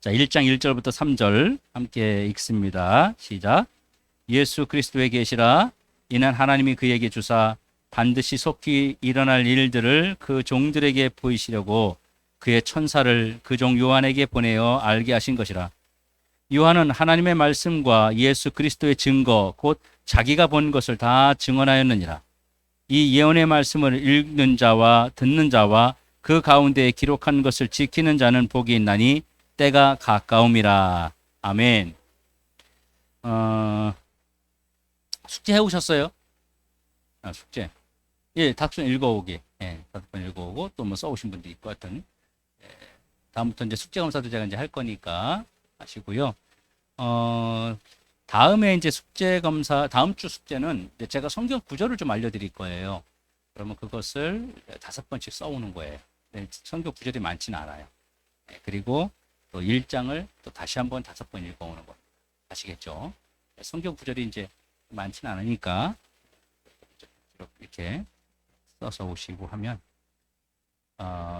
자, 1장 1절부터 3절 함께 읽습니다. 시작. 예수 그리스도의 계시라. 이는 하나님이 그에게 주사 반드시 속히 일어날 일들을 그 종들에게 보이시려고 그의 천사를 그 종 요한에게 보내어 알게 하신 것이라. 요한은 하나님의 말씀과 예수 그리스도의 증거 곧 자기가 본 것을 다 증언하였느니라. 이 예언의 말씀을 읽는 자와 듣는 자와 그 가운데 기록한 것을 지키는 자는 복이 있나니 때가 가까움이라. 아멘. 숙제 해오셨어요? 숙제. 예, 닥순 읽어오기. 예, 5번 읽어오고 또 뭐 써오신 분도 있고 하여튼. 예, 다음부터 이제 숙제 검사도 제가 이제 할 거니까 하시고요. 다음에 이제 숙제 검사, 다음 주 숙제는 이제 제가 성경 구절을 좀 알려드릴 거예요. 그러면 그것을 5번씩 써오는 거예요. 성경 구절이 많지는 않아요. 예, 그리고 또 1장을 또 다시 한번 5번 읽어오는 거. 아시겠죠? 성경 구절이 이제 많지는 않으니까 이렇게 써서 오시고 하면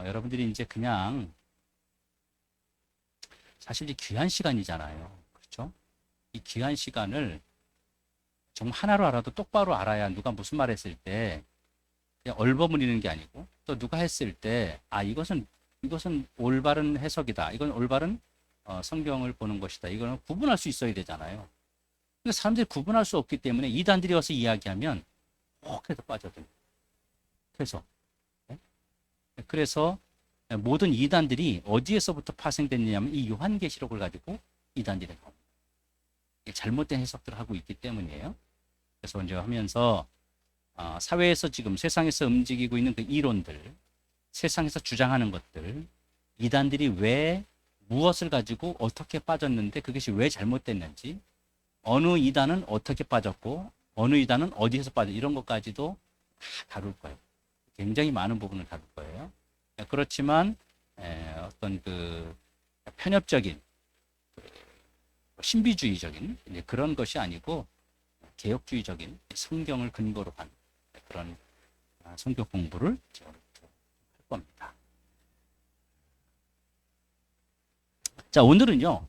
여러분들이 이제 그냥 사실 이 귀한 시간이잖아요. 그렇죠? 이 귀한 시간을 정말 하나로 알아도 똑바로 알아야 누가 무슨 말 했을 때 그냥 얼버무리는 게 아니고 또 누가 했을 때 이것은 올바른 해석이다. 이건 올바른 성경을 보는 것이다. 이거는 구분할 수 있어야 되잖아요. 근데 사람들이 구분할 수 없기 때문에 이단들이 와서 이야기하면 혹해서 빠져듭니다. 그래서 모든 이단들이 어디에서부터 파생됐냐면 이 요한계시록을 가지고 이단들이 나옵니다. 잘못된 해석들을 하고 있기 때문이에요. 그래서 이제 하면서 사회에서 지금 세상에서 움직이고 있는 그 이론들, 세상에서 주장하는 것들, 이단들이 왜 무엇을 가지고 어떻게 빠졌는데 그것이 왜 잘못됐는지, 어느 이단은 어떻게 빠졌고 어느 이단은 어디에서 빠져, 이런 것까지도 다 다룰 거예요. 굉장히 많은 부분을 다룰 거예요. 그렇지만 어떤 그 편협적인 신비주의적인 그런 것이 아니고 개혁주의적인 성경을 근거로 한 그런 성경 공부를 할 겁니다. 자, 오늘은요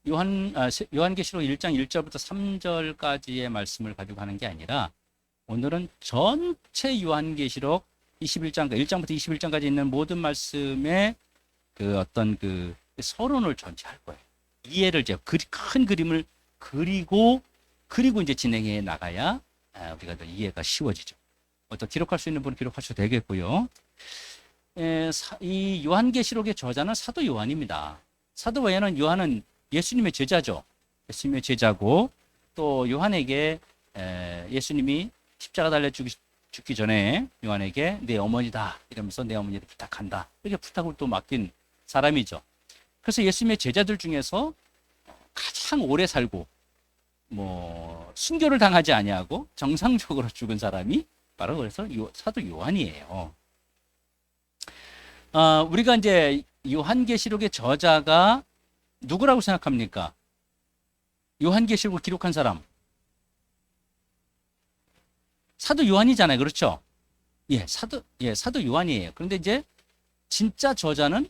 요한계시록 1장 1절부터 3절까지의 말씀을 가지고 하는 게 아니라 오늘은 전체 요한계시록 21장, 1장부터 21장까지 있는 모든 말씀의 그 어떤 그 서론을 전체 할 거예요. 이해를 이제 큰 그림을 그리고 이제 진행해 나가야 우리가 더 이해가 쉬워지죠. 또 기록할 수 있는 분은 기록하셔도 되겠고요. 이 요한계시록의 저자는 사도 요한입니다. 사도 요한은 예수님의 제자죠. 예수님의 제자고 또 요한에게 예수님이 십자가 달려 죽기 전에 요한에게 내 어머니다 이러면서 내 어머니를 부탁한다. 이렇게 부탁을 또 맡긴 사람이죠. 그래서 예수님의 제자들 중에서 가장 오래 살고 뭐 순교를 당하지 아니하고 정상적으로 죽은 사람이 바로 그래서 사도 요한이에요. 우리가 이제 요한계시록의 저자가 누구라고 생각합니까? 요한계시록을 기록한 사람. 사도 요한이잖아요. 그렇죠? 사도 요한이에요. 그런데 이제 진짜 저자는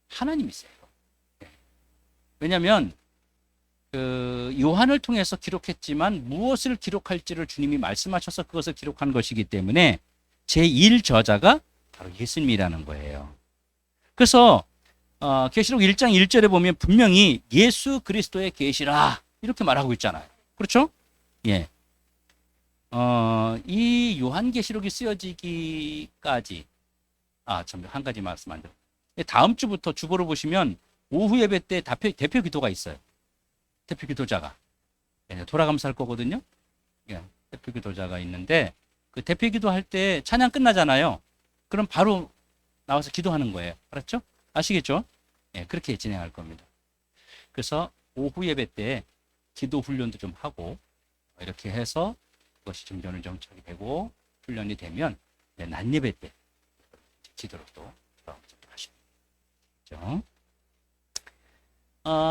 하나님이세요. 왜냐하면 그 요한을 통해서 기록했지만 무엇을 기록할지를 주님이 말씀하셔서 그것을 기록한 것이기 때문에 제1저자가 바로 예수님이라는 거예요. 그래서 계시록 1장 1절에 보면 분명히 예수 그리스도의 계시라 이렇게 말하고 있잖아요. 그렇죠? 예. 이 요한계시록이 쓰여지기까지 참 한 가지 말씀 안 드려요. 다음 주부터 주보를 보시면 오후 예배 때 대표 기도가 있어요. 대표 기도자가 돌아가면서 할 거거든요. 예, 대표 기도자가 있는데 그 대표 기도할 때 찬양 끝나잖아요. 그럼 바로 나와서 기도하는 거예요. 알았죠? 아시겠죠? 예, 그렇게 진행할 겁니다. 그래서 오후 예배 때 기도 훈련도 좀 하고 이렇게 해서 그것이 점점 정착이 되고 훈련이 되면 낮 예배 때 기도로 또 하시죠.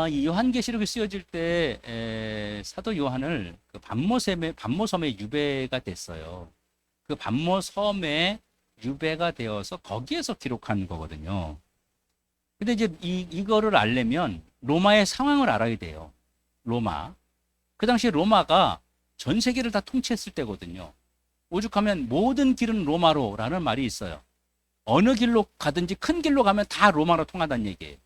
이 요한계시록이 쓰여질 때 사도 요한을 그 반모섬에 유배가 됐어요. 그 반모섬에 유배가 되어서 거기에서 기록한 거거든요. 근데 이제 이거를 알려면 로마의 상황을 알아야 돼요. 로마. 그 당시에 로마가 전 세계를 다 통치했을 때거든요. 오죽하면 모든 길은 로마로라는 말이 있어요. 어느 길로 가든지 큰 길로 가면 다 로마로 통하다는 얘기예요.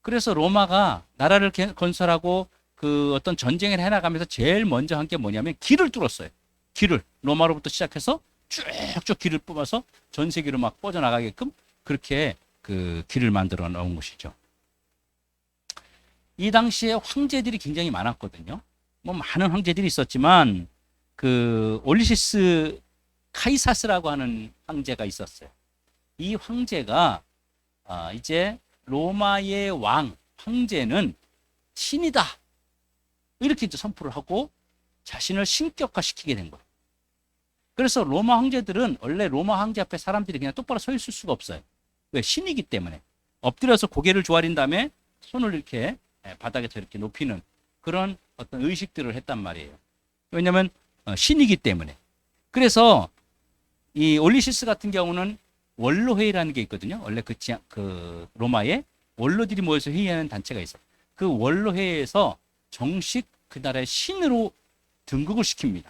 그래서 로마가 나라를 건설하고 그 어떤 전쟁을 해나가면서 제일 먼저 한 게 뭐냐면 길을 뚫었어요. 길을. 로마로부터 시작해서 쭉쭉 길을 뽑아서 전 세계로 막 뻗어나가게끔 그렇게 그 길을 만들어 놓은 것이죠. 이 당시에 황제들이 굉장히 많았거든요. 뭐 많은 황제들이 있었지만 그 올리시스 카이사스라고 하는 황제가 있었어요. 이 황제가 이제 로마의 황제는 신이다. 이렇게 이제 선포를 하고 자신을 신격화시키게 된 거예요. 그래서 로마 황제들은 원래 로마 황제 앞에 사람들이 그냥 똑바로 서 있을 수가 없어요. 왜? 신이기 때문에. 엎드려서 고개를 조아린 다음에 손을 이렇게 바닥에서 이렇게 높이는 그런 어떤 의식들을 했단 말이에요. 왜냐하면 신이기 때문에. 그래서 이 올리시스 같은 경우는 원로회의라는 게 있거든요. 원래 그 로마에 원로들이 모여서 회의하는 단체가 있어요. 그 원로회의에서 정식 그 나라의 신으로 등극을 시킵니다.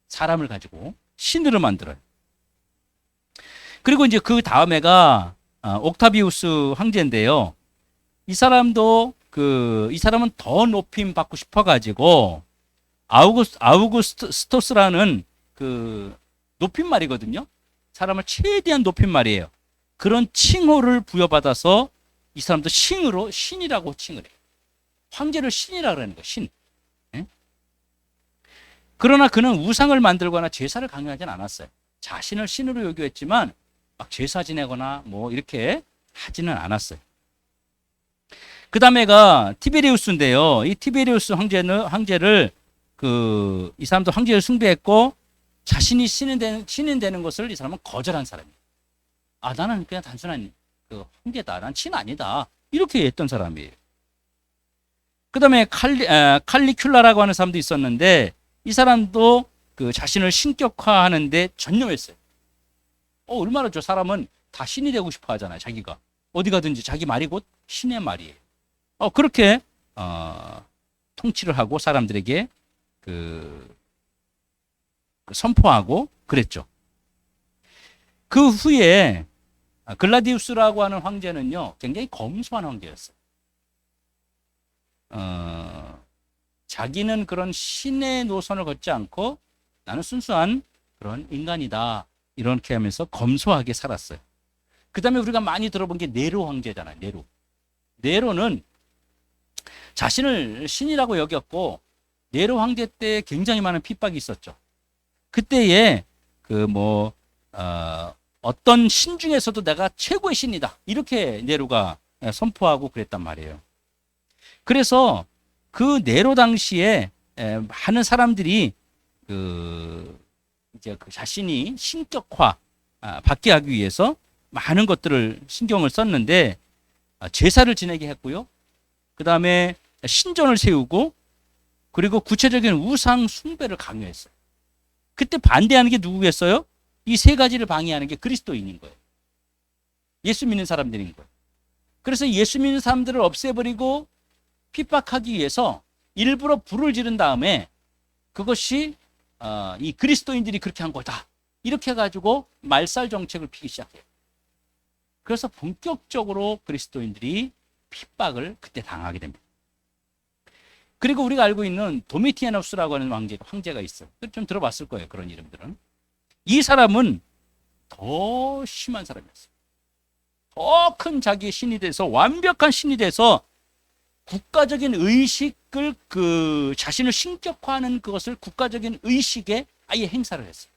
사람을 가지고 신으로 만들어요. 그리고 이제 그 다음에가 옥타비우스 황제인데요. 이 사람은 더 높임 받고 싶어가지고 아우구스토스라는 그 높임말이거든요. 사람을 최대한 높임말이에요. 그런 칭호를 부여받아서 이 사람도 신이라고 칭을 해요. 황제를 신이라고 하는 거예요. 신. 예? 그러나 그는 우상을 만들거나 제사를 강요하진 않았어요. 자신을 신으로 여겼지만 막 제사 지내거나 뭐 이렇게 하지는 않았어요. 그 다음에가 티베리우스인데요. 이 티베리우스 황제를 이 사람도 황제를 숭배했고 자신이 신인 되는 것을 이 사람은 거절한 사람이에요. 나는 그냥 단순한 그 황제다. 난 신 아니다. 이렇게 했던 사람이에요. 그 다음에 칼리큘라라고 하는 사람도 있었는데 이 사람도 그 자신을 신격화하는데 전념했어요. 얼마나 저 사람은 다 신이 되고 싶어 하잖아요. 자기가. 어디 가든지 자기 말이 곧 신의 말이에요. 그렇게 통치를 하고 사람들에게 그 선포하고 그랬죠. 그 후에 글라디우스라고 하는 황제는요, 굉장히 검소한 황제였어요. 자기는 그런 신의 노선을 걷지 않고 나는 순수한 그런 인간이다. 이렇게 하면서 검소하게 살았어요. 그 다음에 우리가 많이 들어본 게 네로 황제잖아요. 네로는 자신을 신이라고 여겼고 네로 황제 때 굉장히 많은 핍박이 있었죠. 그때에 어떤 신 중에서도 내가 최고의 신이다. 이렇게 네로가 선포하고 그랬단 말이에요. 그래서 그 네로 당시에 많은 사람들이 이제 그 자신이 신격화 받게 하기 위해서 많은 것들을 신경을 썼는데 제사를 지내게 했고요. 그 다음에 신전을 세우고 그리고 구체적인 우상 숭배를 강요했어요. 그때 반대하는 게 누구겠어요? 이 세 가지를 방해하는 게 그리스도인인 거예요. 예수 믿는 사람들인 거예요. 그래서 예수 믿는 사람들을 없애버리고 핍박하기 위해서 일부러 불을 지른 다음에 그것이 이 그리스도인들이 그렇게 한 거다. 이렇게 해가지고 말살 정책을 피기 시작해요. 그래서 본격적으로 그리스도인들이 핍박을 그때 당하게 됩니다. 그리고 우리가 알고 있는 도미티아누스라고 하는 황제가 있어요. 좀 들어봤을 거예요. 그런 이름들은. 이 사람은 더 심한 사람이었어요. 더 큰 자기의 신이 돼서 완벽한 신이 돼서 국가적인 의식을 자신을 신격화하는 그것을 국가적인 의식에 아예 행사를 했어요.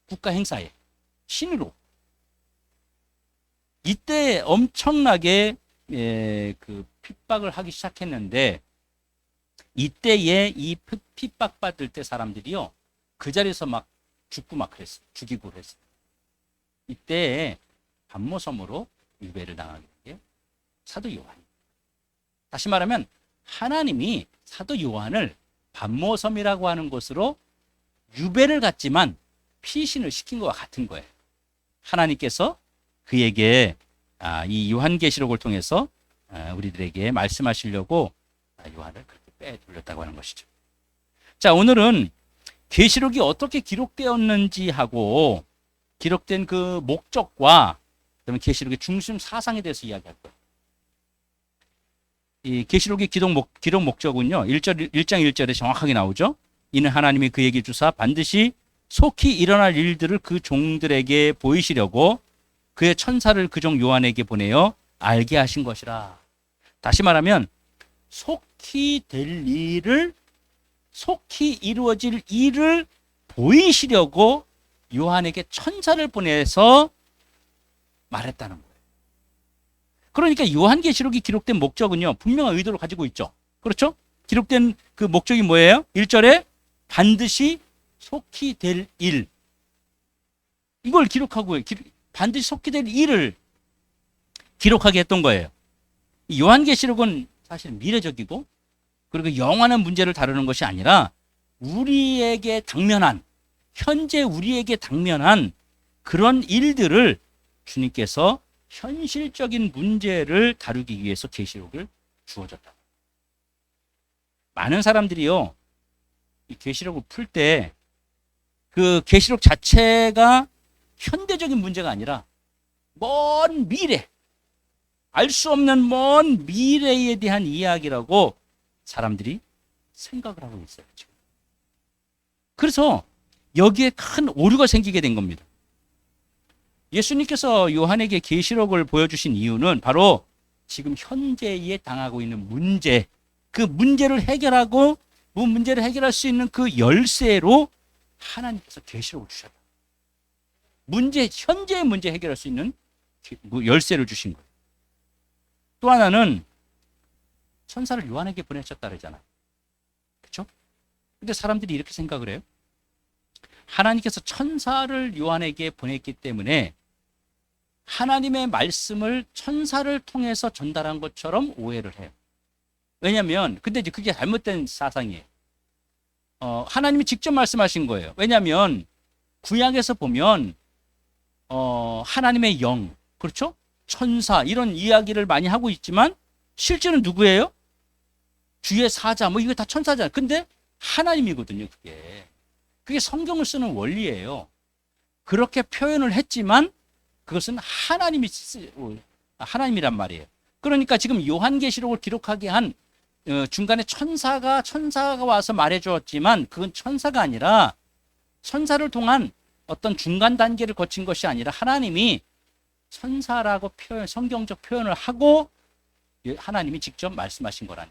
국가 행사에 신으로. 이때 엄청나게 그 핍박을 하기 시작했는데 이때에 이 핍박받을 때 사람들이요 그 자리에서 막 죽고 막 그랬어요. 죽이고 그랬어요. 이때에 반모섬으로 유배를 당하게 된 게 사도 요한입니다. 다시 말하면 하나님이 사도 요한을 반모섬이라고 하는 곳으로 유배를 갔지만 피신을 시킨 것과 같은 거예요. 하나님께서 그에게 이 요한계시록을 통해서 우리들에게 말씀하시려고 요한을 그렇게 빼돌렸다고 하는 것이죠. 자, 오늘은 계시록이 어떻게 기록되었는지 하고 기록된 그 목적과 그다음에 계시록의 중심 사상에 대해서 이야기할 거예요. 이 계시록의 기록 목적은요. 1장 1절에 정확하게 나오죠. 이는 하나님이 그에게 주사 반드시 속히 일어날 일들을 그 종들에게 보이시려고 그의 천사를 그 종 요한에게 보내어 알게 하신 것이라. 다시 말하면 속히 될 일을, 속히 이루어질 일을 보이시려고 요한에게 천사를 보내서 말했다는 거예요. 그러니까 요한계시록이 기록된 목적은요, 분명한 의도를 가지고 있죠. 그렇죠? 기록된 그 목적이 뭐예요? 1절에 반드시 속히 될 일. 이걸 기록하고 반드시 속히 될 일을 기록하게 했던 거예요. 요한계시록은 사실 미래적이고 그리고 영원한 문제를 다루는 것이 아니라 우리에게 당면한, 현재 우리에게 당면한 그런 일들을 주님께서 현실적인 문제를 다루기 위해서 계시록을 주어졌다. 많은 사람들이요, 이 계시록을 풀 때 그 계시록 자체가 현대적인 문제가 아니라 먼 미래, 알 수 없는 먼 미래에 대한 이야기라고 사람들이 생각을 하고 있어요, 지금. 그래서 여기에 큰 오류가 생기게 된 겁니다. 예수님께서 요한에게 계시록을 보여주신 이유는 바로 지금 현재에 당하고 있는 문제, 그 문제를 해결하고 그 문제를 해결할 수 있는 그 열쇠로 하나님께서 계시록을 주셨다. 현재의 문제 해결할 수 있는 열쇠를 주신 거예요. 또 하나는 천사를 요한에게 보내셨다 그러잖아요. 그렇죠? 근데 사람들이 이렇게 생각을 해요. 하나님께서 천사를 요한에게 보냈기 때문에 하나님의 말씀을 천사를 통해서 전달한 것처럼 오해를 해요. 왜냐하면 근데 이제 그게 잘못된 사상이에요. 하나님이 직접 말씀하신 거예요. 왜냐하면 구약에서 보면 하나님의 영, 그렇죠? 천사 이런 이야기를 많이 하고 있지만 실제는 누구예요? 주의 사자 뭐 이거 다 천사잖아요. 근데 하나님이거든요. 그게 성경을 쓰는 원리예요. 그렇게 표현을 했지만 그것은 하나님이란 말이에요. 그러니까 지금 요한계시록을 기록하게 한 중간에 천사가 와서 말해주었지만 그건 천사가 아니라 천사를 통한 어떤 중간 단계를 거친 것이 아니라 하나님이 천사라고 성경적 표현을 하고 하나님이 직접 말씀하신 거라는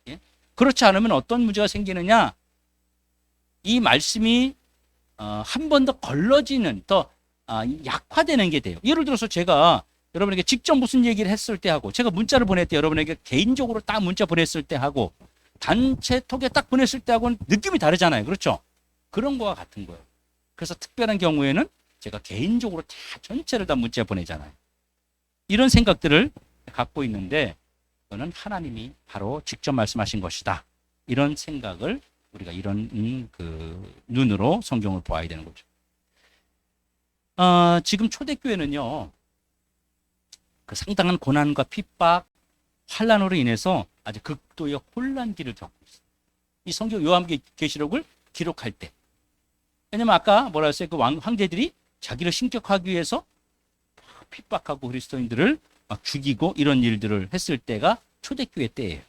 얘기예요. 그렇지 않으면 어떤 문제가 생기느냐? 이 말씀이 한 번 더 걸러지는, 더 약화되는 게 돼요. 예를 들어서 제가 여러분에게 직접 무슨 얘기를 했을 때 하고 제가 문자를 보낼 때 여러분에게 개인적으로 딱 문자 보냈을 때 하고 단체톡에 딱 보냈을 때 하고는 느낌이 다르잖아요. 그렇죠? 그런 거와 같은 거예요. 그래서 특별한 경우에는 제가 개인적으로 다 전체를 다 문자 보내잖아요. 이런 생각들을 갖고 있는데 그거는 하나님이 바로 직접 말씀하신 것이다. 이런 생각을 우리가 이런 그 눈으로 성경을 보아야 되는 거죠. 지금 초대교회는요, 그 상당한 고난과 핍박, 환란으로 인해서 아주 극도의 혼란기를 겪고 있어요. 이 성경 요한계시록을 기록할 때. 왜냐면 아까 뭐라 했어요? 그 황제들이 자기를 신격하기 위해서 핍박하고 그리스도인들을 막 죽이고 이런 일들을 했을 때가 초대교회 때예요.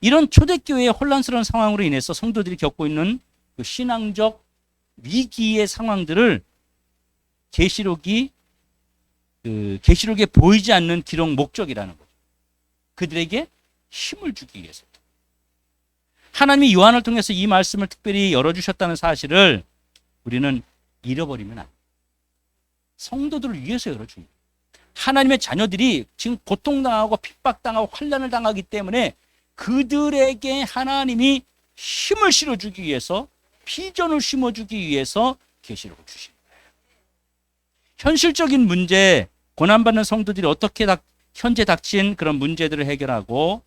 이런 초대교회의 혼란스러운 상황으로 인해서 성도들이 겪고 있는 그 신앙적 위기의 상황들을 계시록에 보이지 않는 기록 목적이라는 거죠. 그들에게 힘을 주기 위해서. 하나님이 요한을 통해서 이 말씀을 특별히 열어주셨다는 사실을 우리는 잃어버리면 안 돼요. 성도들을 위해서 열어줍니다. 하나님의 자녀들이 지금 고통당하고 핍박당하고 환난을 당하기 때문에 그들에게 하나님이 힘을 실어주기 위해서, 비전을 심어주기 위해서 계시록을 주신 거예요. 현실적인 문제, 고난받는 성도들이 어떻게 현재 닥친 그런 문제들을 해결하고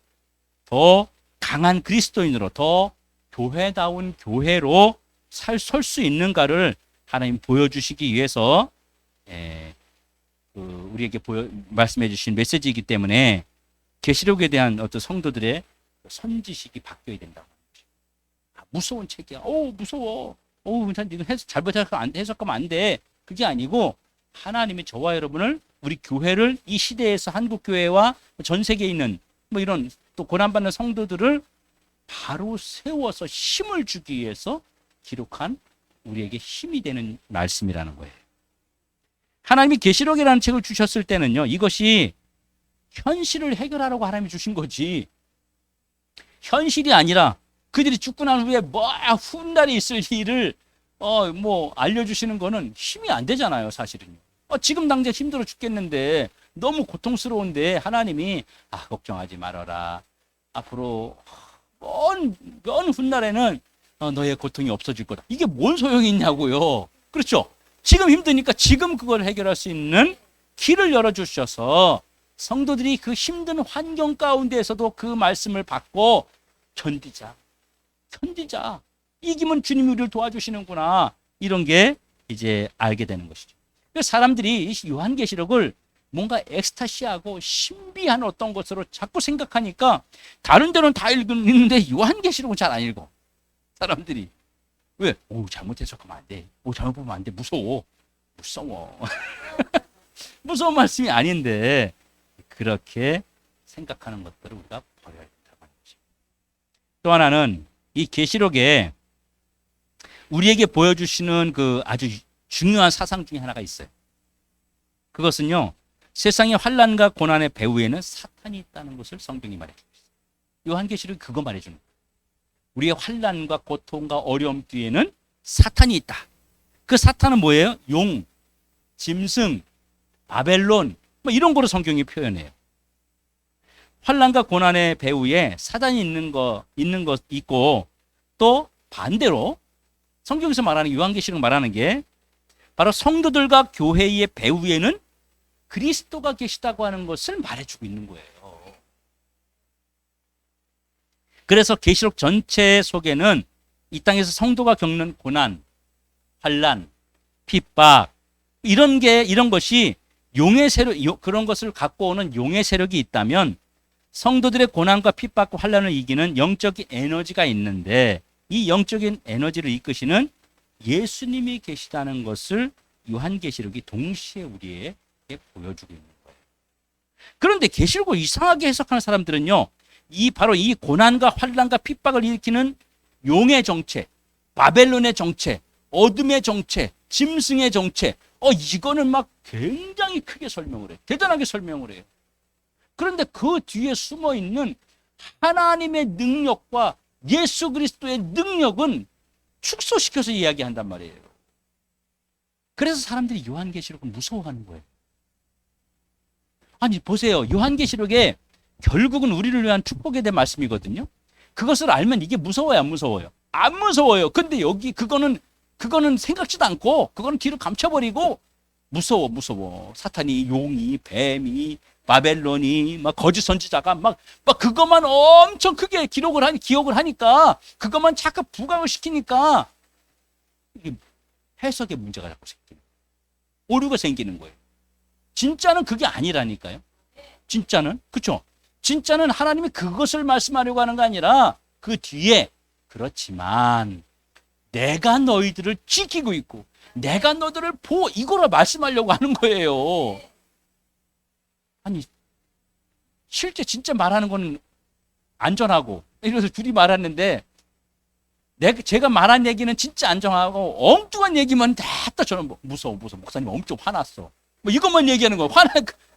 더 강한 그리스도인으로, 더 교회다운 교회로 설 수 있는가를 하나님 보여주시기 위해서 우리에게 말씀해 주신 메시지이기 때문에 계시록에 대한 어떤 성도들의 선지식이 바뀌어야 된다고. 무서운 책이야. 무서워. 니는 잘못 해석하면 안 돼. 그게 아니고 하나님이 저와 여러분을, 우리 교회를, 이 시대에서 한국 교회와 전 세계에 있는 뭐 이런 또 고난받는 성도들을 바로 세워서 힘을 주기 위해서 기록한 우리에게 힘이 되는 말씀이라는 거예요. 하나님이 계시록이라는 책을 주셨을 때는요, 이것이 현실을 해결하라고 하나님이 주신 거지, 현실이 아니라 그들이 죽고 난 후에 훗날에 있을 일을 알려주시는 거는 힘이 안 되잖아요, 사실은요. 지금 당장 힘들어 죽겠는데, 너무 고통스러운데 하나님이 걱정하지 말아라. 앞으로 먼 훗날에는 너의 고통이 없어질 거다. 이게 뭔 소용이 있냐고요. 그렇죠? 지금 힘드니까 지금 그걸 해결할 수 있는 길을 열어주셔서 성도들이 그 힘든 환경 가운데에서도 그 말씀을 받고 견디자. 이기면 주님이 우리를 도와주시는구나. 이런 게 이제 알게 되는 것이죠. 그래서 사람들이 요한계시록을 뭔가 엑스타시하고 신비한 어떤 것으로 자꾸 생각하니까 다른 데는 다 읽는데 요한계시록은 잘 안 읽어. 사람들이. 왜? 잘못 해석하면 안 돼. 잘못 보면 안 돼. 무서워. 무서운 말씀이 아닌데 그렇게 생각하는 것들을 우리가 버려야 된다고 하는 거죠. 또 하나는 이 계시록에 우리에게 보여주시는 그 아주 중요한 사상 중에 하나가 있어요. 그것은요, 세상의 환난과 고난의 배후에는 사탄이 있다는 것을 성경이 말해주고 있어요. 요한계시록이 그거 말해주는 거예요. 우리의 환난과 고통과 어려움 뒤에는 사탄이 있다. 그 사탄은 뭐예요? 용, 짐승, 바벨론, 이런 거로 성경이 표현해요. 환난과 고난의 배후에 사단이 있는 거 있고, 또 반대로 성경에서 말하는, 요한계시록 말하는 게 바로 성도들과 교회의 배후에는 그리스도가 계시다고 하는 것을 말해주고 있는 거예요. 그래서 계시록 전체 속에는 이 땅에서 성도가 겪는 고난, 환난, 핍박, 이런 것이 용의 세력, 그런 것을 갖고 오는 용의 세력이 있다면 성도들의 고난과 핍박과 환난을 이기는 영적인 에너지가 있는데, 이 영적인 에너지를 이끄시는 예수님이 계시다는 것을 요한계시록이 동시에 우리에게 보여주고 있는 거예요. 그런데 계시록을 이상하게 해석하는 사람들은요, 바로 이 고난과 환난과 핍박을 일으키는 용의 정체, 바벨론의 정체, 어둠의 정체, 짐승의 정체, 이거는 막 굉장히 크게 설명을 해요. 대단하게 설명을 해요. 그런데 그 뒤에 숨어 있는 하나님의 능력과 예수 그리스도의 능력은 축소시켜서 이야기한단 말이에요. 그래서 사람들이 요한계시록을 무서워하는 거예요. 아니 보세요. 요한계시록에 결국은 우리를 위한 축복에 대한 말씀이거든요. 그것을 알면 이게 무서워요, 안 무서워요? 안 무서워요. 근데 여기 그거는 생각지도 않고 그거는 뒤로 감춰버리고 무서워. 사탄이, 용이, 뱀이, 바벨론이, 거짓 선지자가 그것만 엄청 크게 기억을 하니까, 그것만 자꾸 부각을 시키니까 이게 해석의 문제가 자꾸 생기는 거예요. 오류가 생기는 거예요. 진짜는 그게 아니라니까요. 진짜는, 그렇죠? 진짜는 하나님이 그것을 말씀하려고 하는 거 아니라 그 뒤에, 그렇지만 내가 너희들을 지키고 있고 내가 너희들을 이거라 말씀하려고 하는 거예요. 아니 실제 진짜 말하는 건 안전하고, 이래서 둘이 말하는데 제가 말한 얘기는 진짜 안전하고 엉뚱한 얘기만 다 저는 무서워. 목사님 엄청 화났어. 이것만 얘기하는 거예요.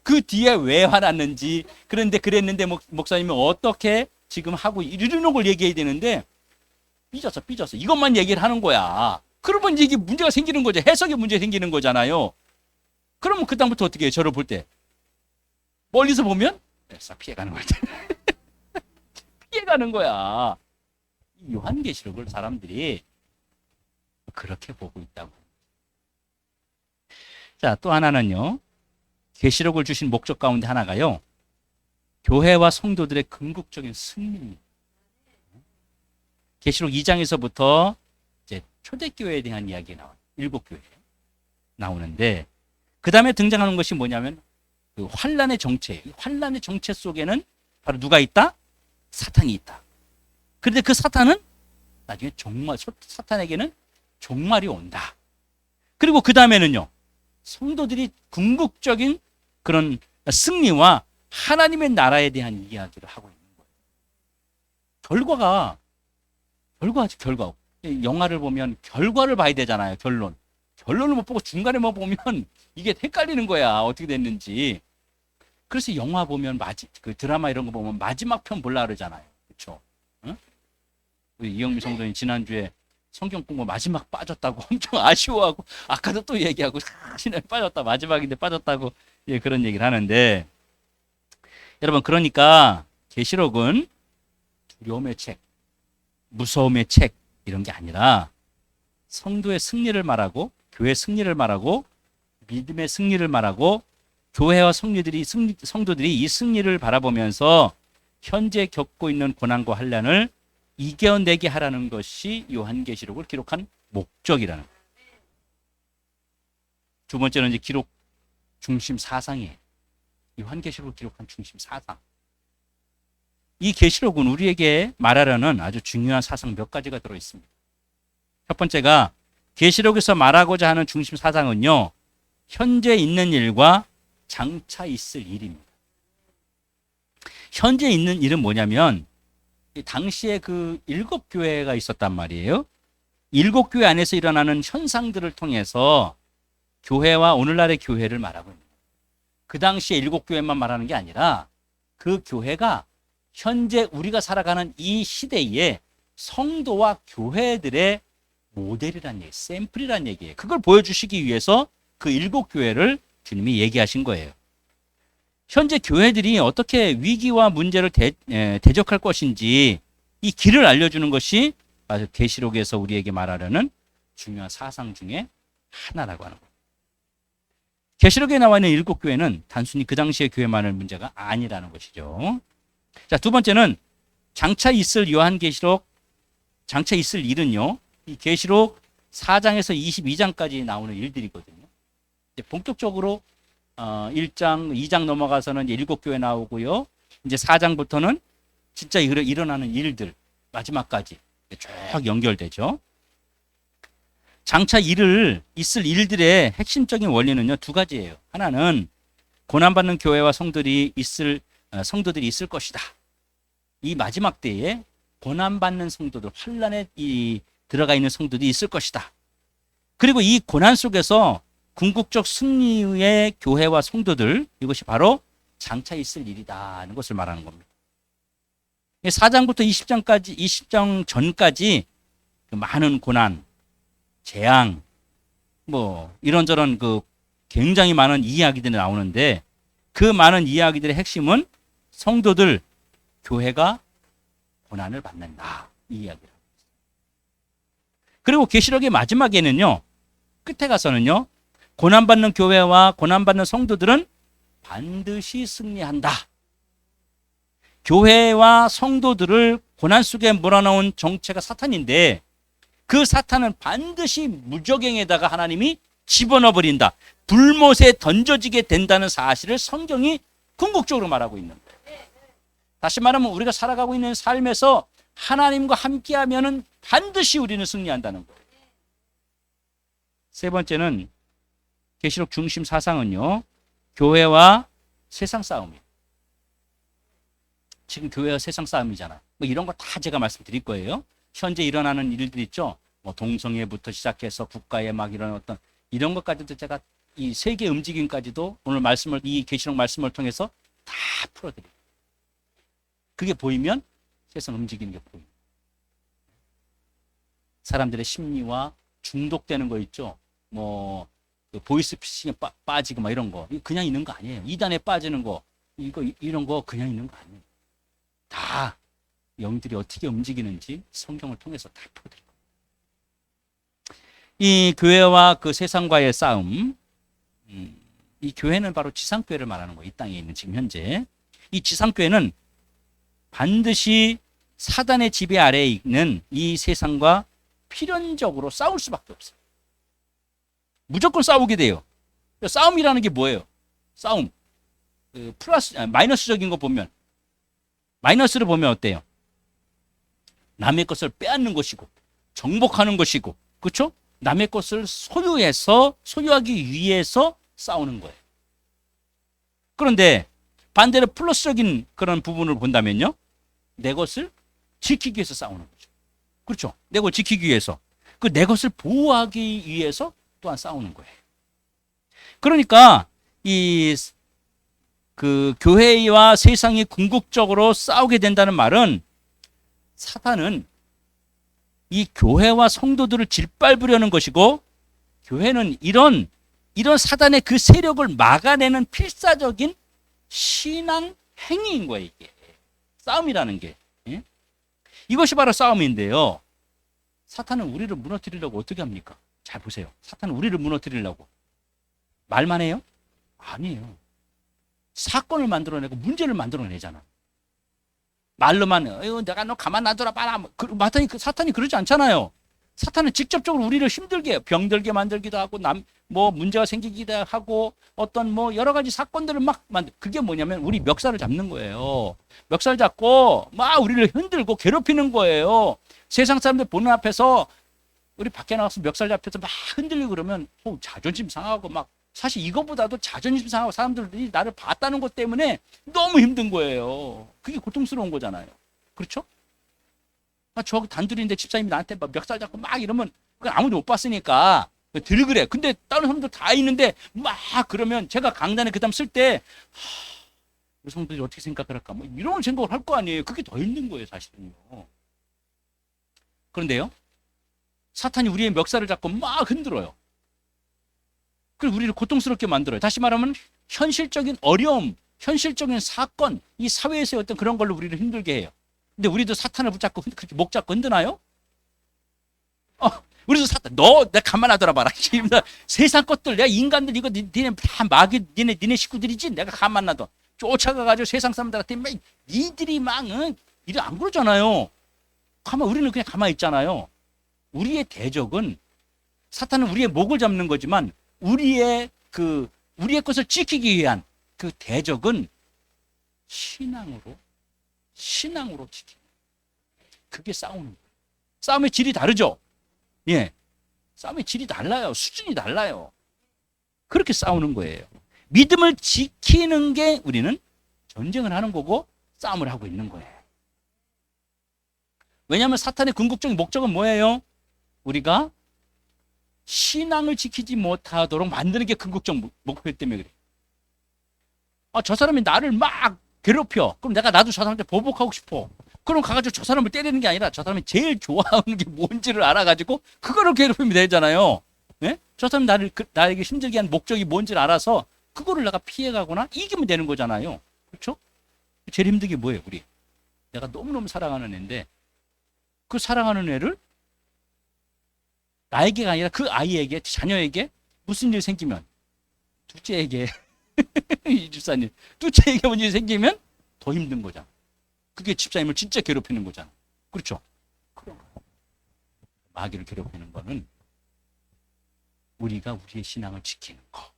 그 뒤에 왜 화났는지, 그런데 그랬는데 목사님이 어떻게 지금 하고 이러는 걸 얘기해야 되는데 삐졌어. 이것만 얘기를 하는 거야. 그러면 이게 문제가 생기는 거죠. 해석에 문제 생기는 거잖아요. 그러면 그다음부터 어떻게 해요? 저를 볼 때 멀리서 보면 싹 피해가는 거야. 피해가는 거야. 요한계시록을 사람들이 그렇게 보고 있다고. 자, 또 하나는요, 계시록을 주신 목적 가운데 하나가요, 교회와 성도들의 궁극적인 승리입니다. 계시록 2장에서부터 이제 초대교회에 대한 이야기가 나와요. 7교회 나오는데, 그 다음에 등장하는 것이 뭐냐면 그 환란의 정체. 환란의 정체 속에는 바로 누가 있다? 사탄이 있다. 그런데 그 사탄은 나중에 사탄에게는 종말이 온다. 그리고 그 다음에는요, 성도들이 궁극적인 그런 승리와 하나님의 나라에 대한 이야기를 하고 있는 거예요. 결과. 영화를 보면 결과를 봐야 되잖아요. 결론을 못 보고 중간에만 보면 이게 헷갈리는 거야. 어떻게 됐는지. 그래서 영화 보면 그 드라마 이런 거 보면 마지막 편 보려고 그러잖아요. 그렇죠? 응? 우리 이영미 성도님 지난주에 성경 공부 마지막 빠졌다고 엄청 아쉬워하고, 아까도 또 얘기하고 빠졌다, 마지막인데 빠졌다고, 예, 그런 얘기를 하는데, 여러분, 그러니까 계시록은 두려움의 책, 무서움의 책 이런 게 아니라 성도의 승리를 말하고, 교회 승리를 말하고, 믿음의 승리를 말하고, 교회와 성도들이 이 승리를 바라보면서 현재 겪고 있는 고난과 환난을 이겨내게 하라는 것이 요한계시록을 기록한 목적이라는 거예요. 두 번째는 이제 기록 중심 사상이에요. 요한계시록을 기록한 중심 사상. 이 계시록은 우리에게 말하려는 아주 중요한 사상 몇 가지가 들어 있습니다. 첫 번째가 계시록에서 말하고자 하는 중심 사상은요, 현재 있는 일과 장차 있을 일입니다. 현재 있는 일은 뭐냐면, 당시에 그 7교회가 있었단 말이에요. 7교회 안에서 일어나는 현상들을 통해서 교회와 오늘날의 교회를 말하고 있는 거예요. 그 당시에 7교회만 말하는 게 아니라 그 교회가 현재 우리가 살아가는 이 시대에 성도와 교회들의 모델이란 얘기, 샘플이란 얘기예요. 그걸 보여주시기 위해서 그 7교회를 주님이 얘기하신 거예요. 현재 교회들이 어떻게 위기와 문제를 대적할 것인지 이 길을 알려주는 것이 바로 계시록에서 우리에게 말하려는 중요한 사상 중에 하나라고 하는 거예요. 계시록에 나와 있는 7교회는 단순히 그 당시의 교회만의 문제가 아니라는 것이죠. 자, 두 번째는 장차 있을 요한계시록, 장차 있을 일은요, 이 계시록 4장에서 22장까지 나오는 일들이거든요. 이제 본격적으로 1장, 2장 넘어가서는 이제 7교회 나오고요. 이제 4장부터는 진짜 일어나는 일들, 마지막까지 쭉 연결되죠. 장차 있을 일들의 핵심적인 원리는요, 두 가지예요. 하나는 고난받는 교회와 성도들이 있을 것이다. 이 마지막 때에 고난받는 성도들, 환난에 들어가 있는 성도들이 있을 것이다. 그리고 이 고난 속에서 궁극적 승리의 교회와 성도들, 이것이 바로 장차 있을 일이다 하는 것을 말하는 겁니다. 4장부터 20장 전까지 그 많은 고난, 재앙, 이런저런 그 굉장히 많은 이야기들이 나오는데, 그 많은 이야기들의 핵심은 성도들, 교회가 고난을 받는다, 이 이야기를. 그리고 계시록의 마지막에는요, 끝에 가서는요, 고난받는 교회와 고난받는 성도들은 반드시 승리한다. 교회와 성도들을 고난 속에 몰아넣은 정체가 사탄인데, 그 사탄은 반드시 무적행에다가 하나님이 집어넣어 버린다. 불못에 던져지게 된다는 사실을 성경이 궁극적으로 말하고 있는 거예요. 다시 말하면 우리가 살아가고 있는 삶에서 하나님과 함께하면은 반드시 우리는 승리한다는 거예요. 세 번째는 계시록 중심 사상은요, 교회와 세상 싸움이에요. 지금 교회와 세상 싸움이잖아요. 이런 거 다 제가 말씀드릴 거예요. 현재 일어나는 일들 있죠. 동성애부터 시작해서 국가의 이런 이런 것까지도 제가 이 세계 움직임까지도 오늘 이 계시록 말씀을 통해서 다 풀어드려요. 그게 보이면 세상 움직이는 게 보여요. 사람들의 심리와 중독되는 거 있죠. 그 보이스피싱에 빠지고 이런 거. 그냥 있는 거 아니에요. 이단에 빠지는 거. 이런 거 그냥 있는 거 아니에요. 다 영들이 어떻게 움직이는지 성경을 통해서 다 풀어드릴 겁니다. 이 교회와 그 세상과의 싸움, 이 교회는 바로 지상교회를 말하는 거예요. 이 땅에 있는 지금 현재. 이 지상교회는 반드시 사단의 지배 아래에 있는 이 세상과 필연적으로 싸울 수밖에 없어요. 무조건 싸우게 돼요. 싸움이라는 게 뭐예요? 싸움. 마이너스적인 거 보면 마이너스로 보면 어때요? 남의 것을 빼앗는 것이고 정복하는 것이고, 그렇죠? 남의 것을 소유하기 위해서 싸우는 거예요. 그런데 반대로 플러스적인 그런 부분을 본다면요, 내 것을 지키기 위해서 싸우는 거죠. 그렇죠? 내 것을 지키기 위해서, 그 내 것을 보호하기 위해서 또한 싸우는 거예요. 그러니까 그 교회와 세상이 궁극적으로 싸우게 된다는 말은, 사탄은 이 교회와 성도들을 짓밟으려는 것이고, 교회는 이런 사단의 그 세력을 막아내는 필사적인 신앙 행위인 거예요. 이게 싸움이라는 게. 예? 이것이 바로 싸움인데요, 사탄은 우리를 무너뜨리려고 어떻게 합니까? 잘 보세요. 사탄은 우리를 무너뜨리려고 말만 해요? 아니에요. 사건을 만들어내고 문제를 만들어내잖아. 말로만 내가 너 가만 놔둬라 봐라. 사탄이 그러지 않잖아요. 사탄은 직접적으로 우리를 힘들게, 병들게 만들기도 하고, 문제가 생기기도 하고, 어떤 여러 가지 사건들을 그게 뭐냐면 우리 멱살을 잡는 거예요. 멱살 잡고 막 우리를 흔들고 괴롭히는 거예요. 세상 사람들 보는 앞에서, 우리 밖에 나가서 멱살 잡혀서 막 흔들리고 그러면 자존심 상하고, 사실 이거보다도 자존심 상하고, 사람들이 나를 봤다는 것 때문에 너무 힘든 거예요. 그게 고통스러운 거잖아요. 그렇죠? 저 단둘이인데 집사님이 나한테 막 멱살 잡고 막 이러면 그건 아무도 못 봤으니까 들 그래. 근데 다른 사람들 다 있는데 막 그러면, 제가 강단에 그다음 쓸 때 우리 성도들이 어떻게 생각을 할까, 이런 생각을 할 거 아니에요. 그게 더 힘든 거예요, 사실은요. 그런데요, 사탄이 우리의 멱살을 잡고 막 흔들어요. 그리고 우리를 고통스럽게 만들어요. 다시 말하면 현실적인 어려움, 현실적인 사건, 이 사회에서의 어떤 그런 걸로 우리를 힘들게 해요. 근데 우리도 사탄을 붙잡고 그렇게 목 잡고 흔드나요? 우리도 사탄, 내 가만 놔둬라 봐라. 세상 것들, 내가 인간들 이거 니네 다 니네 식구들이지. 내가 가만 놔둬. 쫓아가가지고 세상 사람들한테 니들이 이래 안 그러잖아요. 우리는 그냥 가만히 있잖아요. 우리의 대적은, 사탄은 우리의 목을 잡는 거지만, 우리의 것을 지키기 위한 그 대적은 신앙으로 지키는, 그게 싸우는 거예요. 싸움의 질이 다르죠? 예. 싸움의 질이 달라요. 수준이 달라요. 그렇게 싸우는 거예요. 믿음을 지키는 게 우리는 전쟁을 하는 거고 싸움을 하고 있는 거예요. 왜냐하면 사탄의 궁극적인 목적은 뭐예요? 우리가 신앙을 지키지 못하도록 만드는 게 궁극적 목표 때문에 그래요. 저 사람이 나를 막 괴롭혀. 그럼 나도 저 사람한테 보복하고 싶어. 그럼 가가지고 저 사람을 때리는 게 아니라, 저 사람이 제일 좋아하는 게 뭔지를 알아가지고 그거를 괴롭히면 되잖아요. 네? 저 사람이 나에게 힘들게 한 목적이 뭔지를 알아서 그거를 내가 피해가거나 이기면 되는 거잖아요. 그렇죠? 제일 힘든 게 뭐예요, 우리? 내가 너무너무 사랑하는 애인데, 그 사랑하는 애를 나에게가 아니라 그 아이에게, 자녀에게 무슨 일이 생기면, 둘째에게 이 집사님, 둘째에게 무슨 일이 생기면 더 힘든 거잖아. 그게 집사님을 진짜 괴롭히는 거잖아. 그렇죠? 마귀를 괴롭히는 거는 우리가 우리의 신앙을 지키는 거.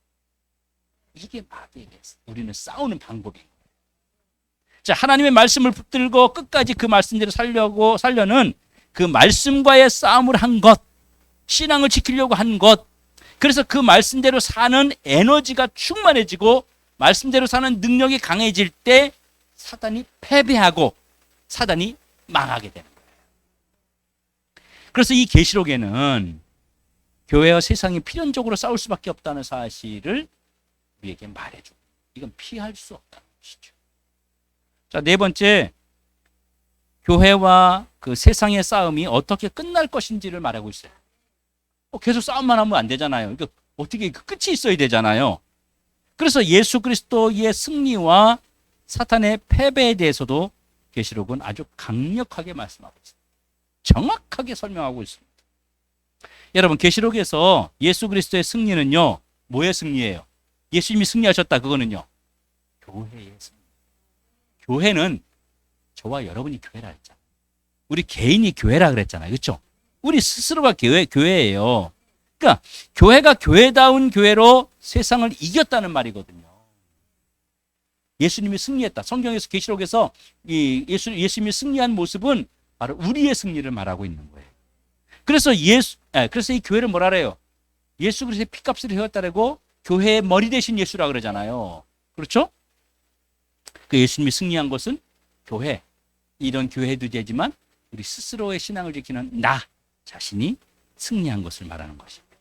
이게 마귀에게 우리는 싸우는 방법인 거예요. 자, 하나님의 말씀을 붙들고 끝까지 그 말씀대로 살려는 그 말씀과의 싸움을 한 것, 신앙을 지키려고 한 것, 그래서 그 말씀대로 사는 에너지가 충만해지고 말씀대로 사는 능력이 강해질 때 사단이 패배하고 사단이 망하게 되는 거예요. 그래서 이 계시록에는 교회와 세상이 필연적으로 싸울 수밖에 없다는 사실을 우리에게 말해줘. 이건 피할 수 없다는 것이죠. 자, 네 번째, 교회와 그 세상의 싸움이 어떻게 끝날 것인지를 말하고 있어요. 계속 싸움만 하면 안 되잖아요. 그러니까 어떻게 끝이 있어야 되잖아요. 그래서 예수 그리스도의 승리와 사탄의 패배에 대해서도 계시록은 아주 강력하게 말씀하고 있습니다. 정확하게 설명하고 있습니다. 여러분, 계시록에서 예수 그리스도의 승리는요, 뭐의 승리예요? 예수님이 승리하셨다, 그거는요, 교회의 승리. 교회는 저와 여러분이 교회라 했잖아요. 우리 개인이 교회라 그랬잖아요. 그렇죠? 우리 스스로가 교회예요. 그러니까 교회가 교회다운 교회로 세상을 이겼다는 말이거든요. 예수님이 승리했다. 성경에서 계시록에서 이 예수님이 승리한 모습은 바로 우리의 승리를 말하고 있는 거예요. 그래서 그래서 이 교회를 뭐라 그래요? 예수 그리스도의 피값을 회였다라고 교회의 머리 대신 예수라 그러잖아요. 그렇죠? 그 예수님이 승리한 것은 교회, 이런 교회도 되지만 우리 스스로의 신앙을 지키는 나 자신이 승리한 것을 말하는 것입니다.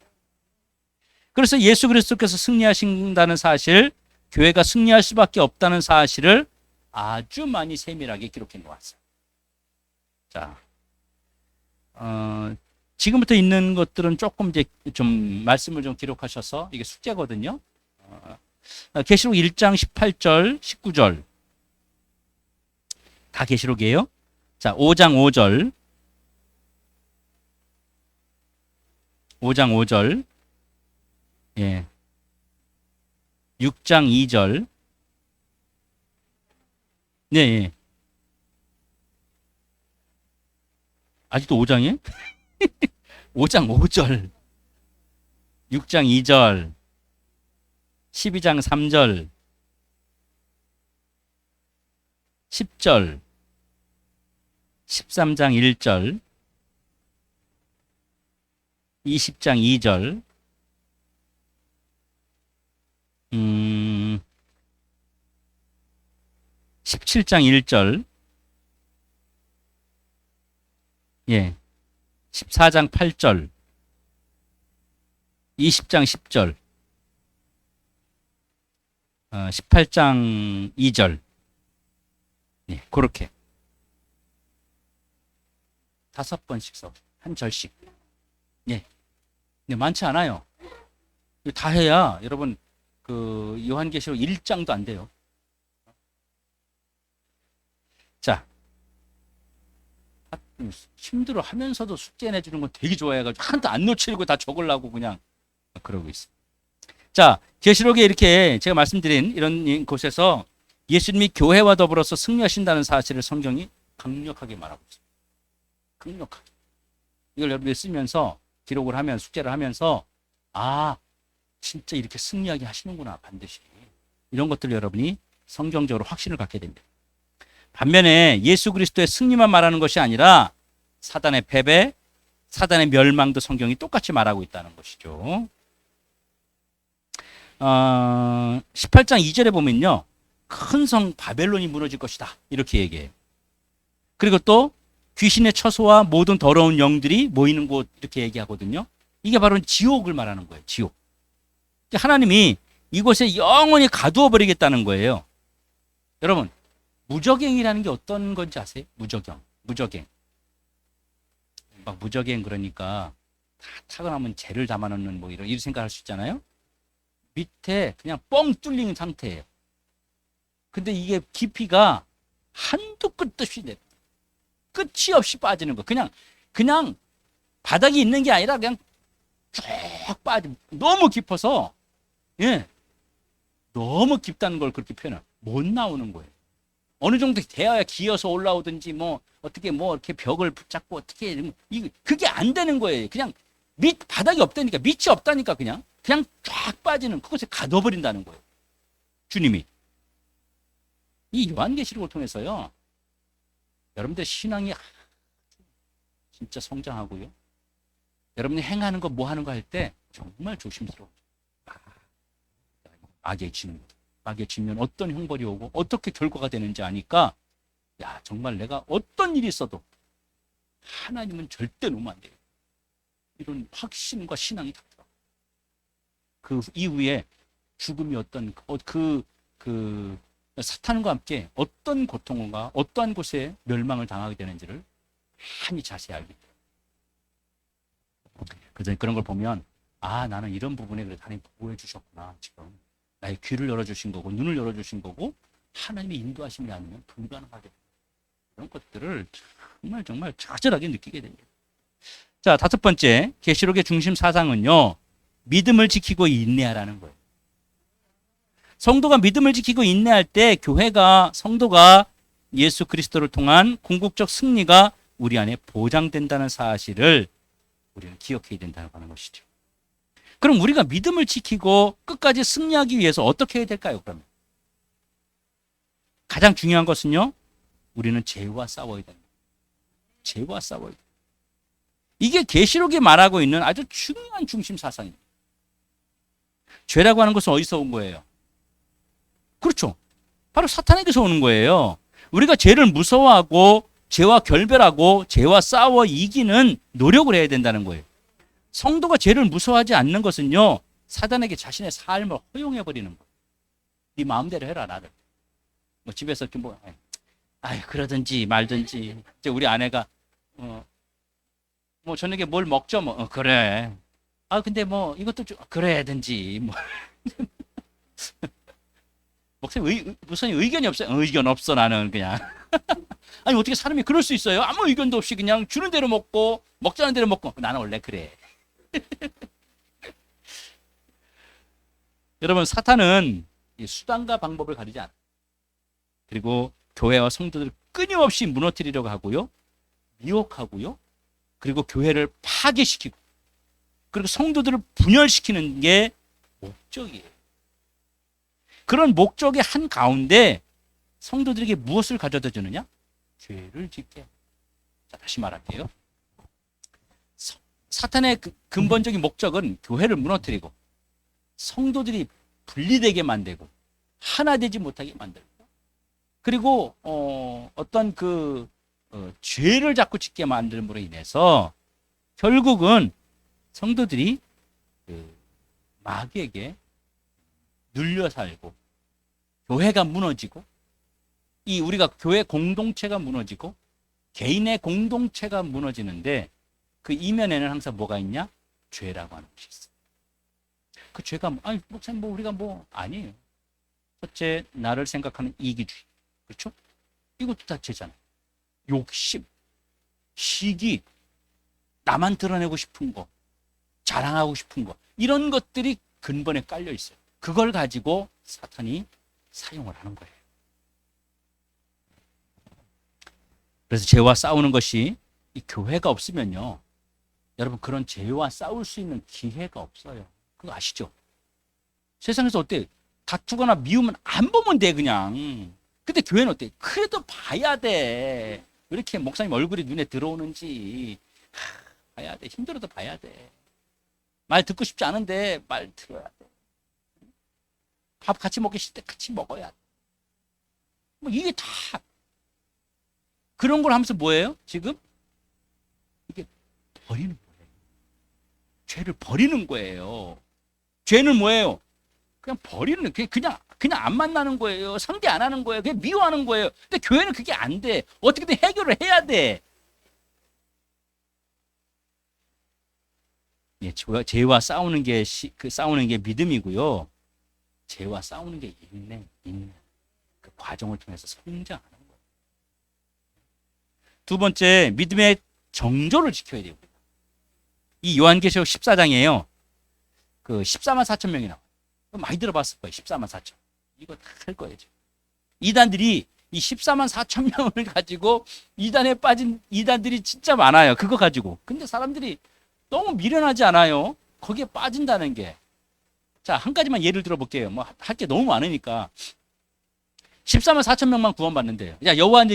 그래서 예수 그리스도께서 승리하신다는 사실, 교회가 승리할 수밖에 없다는 사실을 아주 많이 세밀하게 기록해 놓았어요. 자, 지금부터 있는 것들은 조금 이제 좀 말씀을 좀 기록하셔서 이게 숙제거든요. 계시록 1장 18절, 19절 다 계시록이에요. 자, 5장 5절, 5장 5절, 예, 6장 2절, 네, 예. 아직도 5장이에요? 5장 5절, 6장 2절, 12장 3절, 10절, 13장 1절, 20장 2절, 17장 1절, 예, 14장 8절, 20장 10절, 18장 2절, 예, 그렇게 5번씩 써, 한 절씩. 예, 근데 많지 않아요. 다 해야 여러분 그 요한계시록 1장도 안 돼요. 자, 힘들어 하면서도 숙제 내주는 건 되게 좋아해가지고 하나도 안 놓치고 다 적으려고 그냥 그러고 있어. 자, 계시록에 이렇게 제가 말씀드린 이런 곳에서 예수님이 교회와 더불어서 승리하신다는 사실을 성경이 강력하게 말하고 있습니다. 강력하게. 이걸 여러분들이 쓰면서 기록을 하면 숙제를 하면서 아, 진짜 이렇게 승리하게 하시는구나, 반드시. 이런 것들 여러분이 성경적으로 확신을 갖게 됩니다. 반면에 예수 그리스도의 승리만 말하는 것이 아니라 사단의 패배, 사단의 멸망도 성경이 똑같이 말하고 있다는 것이죠. 18장 2절에 보면요, 큰 성 바벨론이 무너질 것이다, 이렇게 얘기해요. 그리고 또 귀신의 처소와 모든 더러운 영들이 모이는 곳, 이렇게 얘기하거든요. 이게 바로 지옥을 말하는 거예요. 지옥. 하나님이 이곳에 영원히 가두어 버리겠다는 거예요. 여러분, 무적행이라는 게 어떤 건지 아세요? 무적행. 막 무적행 그러니까 다 타고나면 죄를 담아놓는 뭐 이런 생각할 수 있잖아요. 밑에 그냥 뻥 뚫린 상태예요. 근데 이게 깊이가 한도 끝도 없이 끝이 없이 빠지는 거. 그냥 바닥이 있는 게 아니라 그냥 쭉 빠져. 너무 깊어서, 예, 너무 깊다는 걸 그렇게 표현해. 못 나오는 거예요. 어느 정도 돼야 기어서 올라오든지 뭐 어떻게 뭐 이렇게 벽을 붙잡고 어떻게 그게 안 되는 거예요. 그냥 바닥이 없다니까, 밑이 없다니까 그냥 쫙 빠지는 그곳에 가둬버린다는 거예요. 주님이 이 요한계시록을 통해서요, 여러분들 신앙이 진짜 성장하고요, 여러분이 행하는 거 뭐 하는 거 할 때 정말 조심스러워요. 악의 진면 어떤 형벌이 오고 어떻게 결과가 되는지 아니까, 야, 정말 내가 어떤 일이 있어도 하나님은 절대 놓으면 안 돼요. 이런 확신과 신앙이 닿더라고요. 그 이후에 죽음이 사탄과 함께 어떤 고통과 어떠한 곳에 멸망을 당하게 되는지를 많이 자세히 알게 돼요. 그래서 그런 걸 보면, 아, 나는 이런 부분에 그래도 하나님 보호해 주셨구나. 지금 나의 귀를 열어주신 거고 눈을 열어주신 거고 하나님의 인도하심이 아니면 불가능하게 돼요. 그런 것들을 정말 자잘하게 느끼게 됩니다. 자, 5번째, 계시록의 중심 사상은요, 믿음을 지키고 인내하라는 거예요. 성도가 믿음을 지키고 인내할 때 성도가 예수 그리스도를 통한 궁극적 승리가 우리 안에 보장된다는 사실을 우리는 기억해야 된다고 하는 것이죠. 그럼 우리가 믿음을 지키고 끝까지 승리하기 위해서 어떻게 해야 될까요, 그러면? 가장 중요한 것은요, 우리는 죄와 싸워야 됩니다. 죄와 싸워야 돼요. 이게 계시록이 말하고 있는 아주 중요한 중심 사상입니다. 죄라고 하는 것은 어디서 온 거예요? 그렇죠. 바로 사탄에게서 오는 거예요. 우리가 죄를 무서워하고 죄와 결별하고 죄와 싸워 이기는 노력을 해야 된다는 거예요. 성도가 죄를 무서워하지 않는 것은요, 사단에게 자신의 삶을 허용해 버리는 거예요. 네 마음대로 해라, 나를. 뭐 집에서 이렇게 뭐, 아이 그러든지 말든지. 이제 우리 아내가 뭐 저녁에 뭘 먹죠, 뭐 그래. 아 근데 뭐 이것도 좀 그래야든지 뭐. 목사님 무슨 의견이 없어요? 의견 없어 나는 그냥. 아니 어떻게 사람이 그럴 수 있어요? 아무 의견도 없이 그냥 주는 대로 먹고 먹자는 대로 먹고. 나는 원래 그래. 여러분 사탄은 수단과 방법을 가리지 않아요. 그리고 교회와 성도들을 끊임없이 무너뜨리려고 하고요, 미혹하고요, 그리고 교회를 파괴시키고, 그리고 성도들을 분열시키는 게 목적이에요. 그런 목적의 한 가운데 성도들에게 무엇을 가져다 주느냐? 죄를 짓게. 자, 다시 말할게요. 사탄의 근본적인 목적은 교회를 무너뜨리고 성도들이 분리되게 만들고 하나 되지 못하게 만들고, 그리고 어떤 죄를 자꾸 짓게 만들므로 인해서 결국은 성도들이 마귀에게 눌려 살고 교회가 무너지고, 이 우리가 교회 공동체가 무너지고 개인의 공동체가 무너지는데, 그 이면에는 항상 뭐가 있냐? 죄라고 하는 것이 있어. 그 죄가 아니 목사님 뭐 우리가 뭐 아니에요. 첫째, 나를 생각하는 이기주의. 그렇죠? 이것도 다 죄잖아요. 욕심, 시기, 나만 드러내고 싶은 거, 자랑하고 싶은 거, 이런 것들이 근본에 깔려 있어요. 그걸 가지고 사탄이 사용을 하는 거예요. 그래서 죄와 싸우는 것이, 이 교회가 없으면요, 여러분 그런 죄와 싸울 수 있는 기회가 없어요. 그거 아시죠? 세상에서 어때? 다투거나 미우면 안 보면 돼 그냥. 근데 교회는 어때? 그래도 봐야 돼. 왜 이렇게 목사님 얼굴이 눈에 들어오는지 봐야 돼. 힘들어도 봐야 돼. 말 듣고 싶지 않은데 말 들어야 돼. 밥 같이 먹기 싫을 때 같이 먹어야 돼. 뭐 이게 다 그런 걸 하면서 뭐예요? 지금 이게 버리는 거예요. 죄를 버리는 거예요. 죄는 뭐예요? 그냥 버리는, 그냥 안 만나는 거예요. 상대 안 하는 거예요. 그냥 미워하는 거예요. 근데 교회는 그게 안 돼. 어떻게든 해결을 해야 돼. 예, 죄와 싸우는 게 싸우는 게 믿음이고요. 죄와 싸우는 게 인내. 그 과정을 통해서 성장하는 거예요. 두 번째, 믿음의 정조를 지켜야 돼요. 이 요한계시록 14장이에요. 그 14만 4천 명이 나와요. 많이 들어봤을 거예요. 14만 4천. 이거 다 할 거예요. 지금. 이단들이 이 14만 4천 명을 가지고 이단에 빠진 이단들이 진짜 많아요. 그거 가지고. 근데 사람들이 너무 미련하지 않아요? 거기에 빠진다는 게. 자, 한 가지만 예를 들어볼게요. 뭐 할 게 너무 많으니까. 14만 4천 명만 구원받는데요. 야, 여호와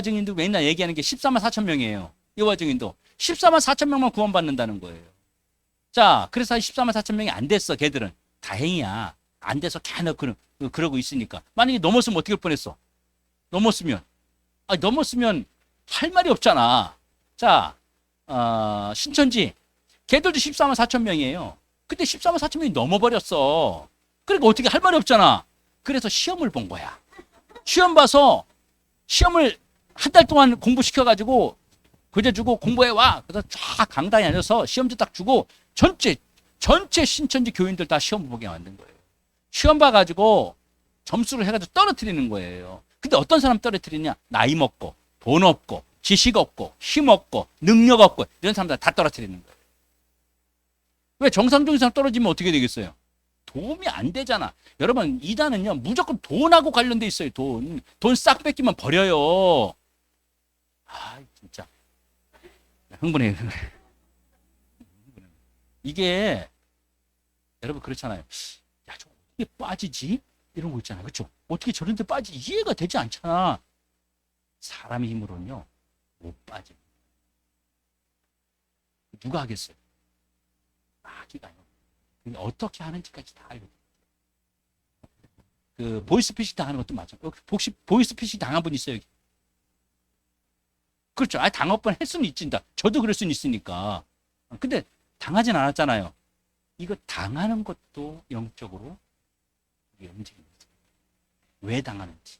증인도 맨날 얘기하는 게 14만 4천 명이에요. 여호와 증인도 14만 4천 명만 구원받는다는 거예요. 자, 그래서 14만 4천 명이 안 됐어. 걔들은 다행이야. 안 돼서 계속 그러고 있으니까. 만약에 넘었으면 어떻게 할 뻔했어? 넘었으면 할 말이 없잖아. 자, 신천지 걔들도 14만 4천 명이에요. 그때 14만 4천 명이 넘어버렸어. 그러니까 어떻게 할 말이 없잖아. 그래서 시험을 본 거야. 시험 봐서 시험을 한 달 동안 공부시켜가지고 교재 주고 공부해와. 그래서 쫙 강당에 앉아서 시험지 딱 주고 전체 신천지 교인들 다 시험 보게 만든 거예요. 시험 봐가지고 점수를 해가지고 떨어뜨리는 거예요. 근데 어떤 사람 떨어뜨리냐? 나이 먹고, 돈 없고, 지식 없고, 힘 없고, 능력 없고, 이런 사람들 다 떨어뜨리는 거예요. 왜? 정상적인 사람 떨어지면 어떻게 되겠어요? 도움이 안 되잖아. 여러분, 이단은요, 무조건 돈하고 관련돼 있어요. 돈 싹 뺏기면 버려요. 아, 진짜. 흥분해. 이게, 여러분, 그렇잖아요. 야, 저 어떻게 빠지지? 이런 거 있잖아요. 그렇죠? 어떻게 저런 데 빠지? 이해가 되지 않잖아. 사람의 힘으로는요, 못 빠져. 누가 하겠어요? 마귀가요. 어떻게 하는지까지 다 알고. 그 보이스피싱 당하는 것도 맞아. 혹시 보이스피싱 당한 분 있어요? 여기? 그렇죠. 당할 뻔 할 수는 있진다. 저도 그럴 수는 있으니까. 근데 당하진 않았잖아요. 이거 당하는 것도 영적으로 움직입니다. 왜 당하는지.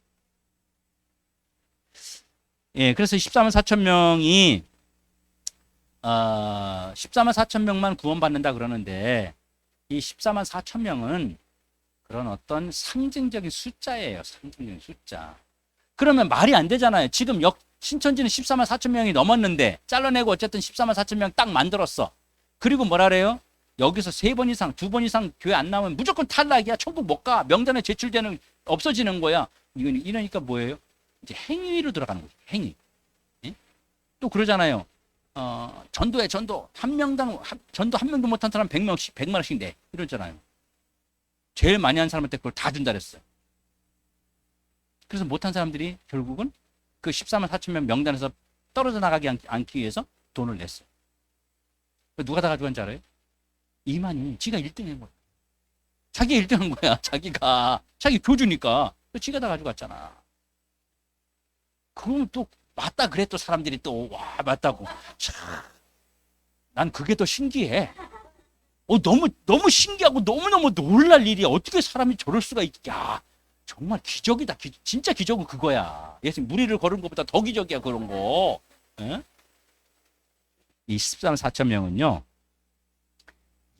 예, 그래서 14만 4천 명이 14만 4천 명만 구원받는다 그러는데 이 14만 4천 명은 그런 어떤 상징적인 숫자예요. 상징적인 숫자. 그러면 말이 안 되잖아요. 지금 신천지는 14만 4천 명이 넘었는데 잘라내고 어쨌든 14만 4천 명 딱 만들었어. 그리고 뭐라 그래요? 여기서 3번 이상, 2번 이상 교회 안 나오면 무조건 탈락이야. 천국 못 가. 명단에 제출되는 없어지는 거야. 이러니까 뭐예요? 이제 행위로 들어가는 거죠. 행위. 예? 또 그러잖아요. 전도해 전도. 한 명당 전도 한 명도 못한 사람 100명씩 100만 원씩 내. 이러잖아요. 제일 많이 한 사람한테 그걸 다 준다 그랬어요. 그래서 못한 사람들이 결국은 그 14만 4천 명 명단에서 떨어져 나가지 않기 위해서 돈을 냈어요. 누가 다 가져간 줄 알아요? 이만희. 지가 1등한 거야. 자기가 1등한 거야. 자기 교주니까. 지가 다 가져갔잖아. 그럼 또 맞다 그래 또 사람들이 또 와 맞다고. 참, 난 그게 더 신기해. 너무 신기하고 너무너무 놀랄 일이야. 어떻게 사람이 저럴 수가 있냐. 정말 기적이다. 진짜 기적은 그거야. 예수님 무리를 걸은 것보다 더 기적이야 그런 거. 에? 이 14만 4천 명은요.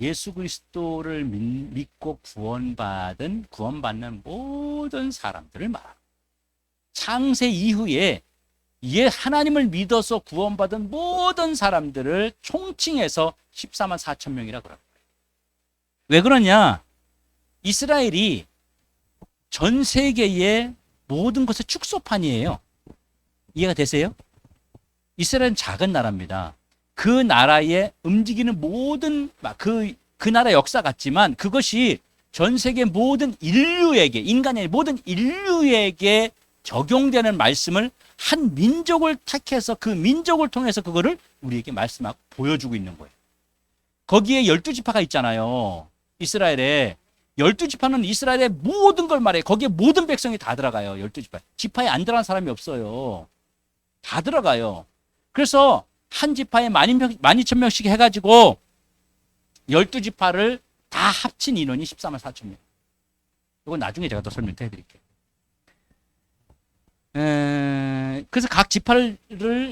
예수 그리스도를 믿고 구원받는 모든 사람들을 말합니다. 창세 이후에 하나님을 믿어서 구원받은 모든 사람들을 총칭해서 14만 4천 명이라 그럽니다. 왜 그러냐? 이스라엘이 전 세계의 모든 것의 축소판이에요. 이해가 되세요? 이스라엘은 작은 나라입니다. 그 나라에 움직이는 모든 그 나라 역사 같지만 그것이 전 세계 모든 인류에게 인간의 모든 인류에게 적용되는 말씀을 한 민족을 택해서 그 민족을 통해서 그거를 우리에게 말씀하고 보여주고 있는 거예요. 거기에 12지파가 있잖아요. 이스라엘에 12지파는 이스라엘의 모든 걸 말해요. 거기에 모든 백성이 다 들어가요. 12지파. 지파에 안 들어간 사람이 없어요. 다 들어가요. 그래서 한 지파에 12,000명씩 해가지고 12지파를 다 합친 인원이 14만 4천 명. 이건 나중에 제가 더 설명 해드릴게요. 그래서 각 지파를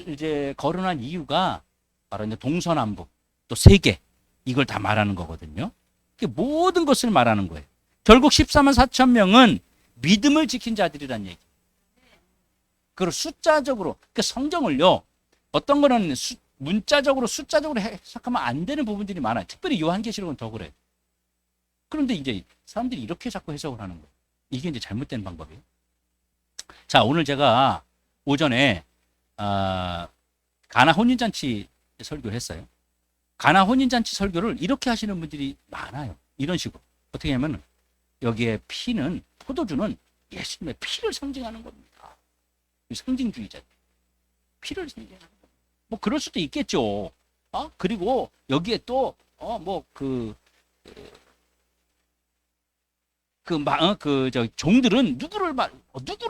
이제 거론한 이유가 바로 이제 동서남북 또 세계 이걸 다 말하는 거거든요. 모든 것을 말하는 거예요. 결국 14만 4천 명은 믿음을 지킨 자들이란 얘기. 그리고 숫자적으로 성경을요. 어떤 거는 문자적으로 숫자적으로 해석하면 안 되는 부분들이 많아요. 특별히 요한계시록은 더 그래요. 그런데 이제 사람들이 이렇게 자꾸 해석을 하는 거예요. 이게 이제 잘못된 방법이에요. 자, 오늘 제가 오전에 가나 혼인잔치 설교를 했어요. 가나 혼인잔치 설교를 이렇게 하시는 분들이 많아요. 이런 식으로. 어떻게 하면 여기에 피는 포도주는 예수님의 피를 상징하는 겁니다. 상징주의자. 피를 상징하는 겁니다. 뭐 그럴 수도 있겠죠. 그리고 여기에 또 종들은 누구를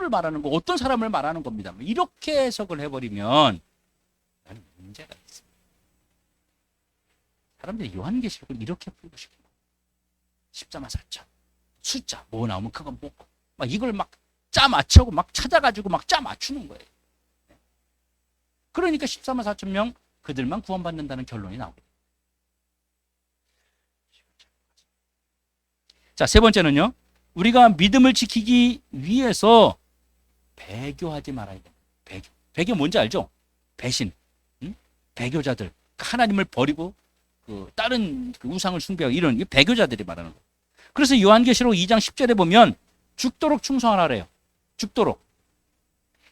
말하는 거, 어떤 사람을 말하는 겁니다. 이렇게 해석을 해버리면 문제가 있습니다. 사람들이 요한계시록을 이렇게 풀고 싶은 거예요. 14만 4천 숫자 뭐 나오면 그거 먹고 막 이걸 막 짜 맞추고 막 찾아가지고 막 짜 맞추는 거예요. 그러니까 14만 4천 명 그들만 구원받는다는 결론이 나오거든요. 자, 세 번째는요. 우리가 믿음을 지키기 위해서 배교하지 말아야 됩니다. 배교 뭔지 알죠? 배신. 배교자들. 하나님을 버리고 다른 우상을 숭배하고 이런 배교자들이 말하는 거예요. 그래서 요한계시록 2장 10절에 보면 죽도록 충성하라래요. 죽도록.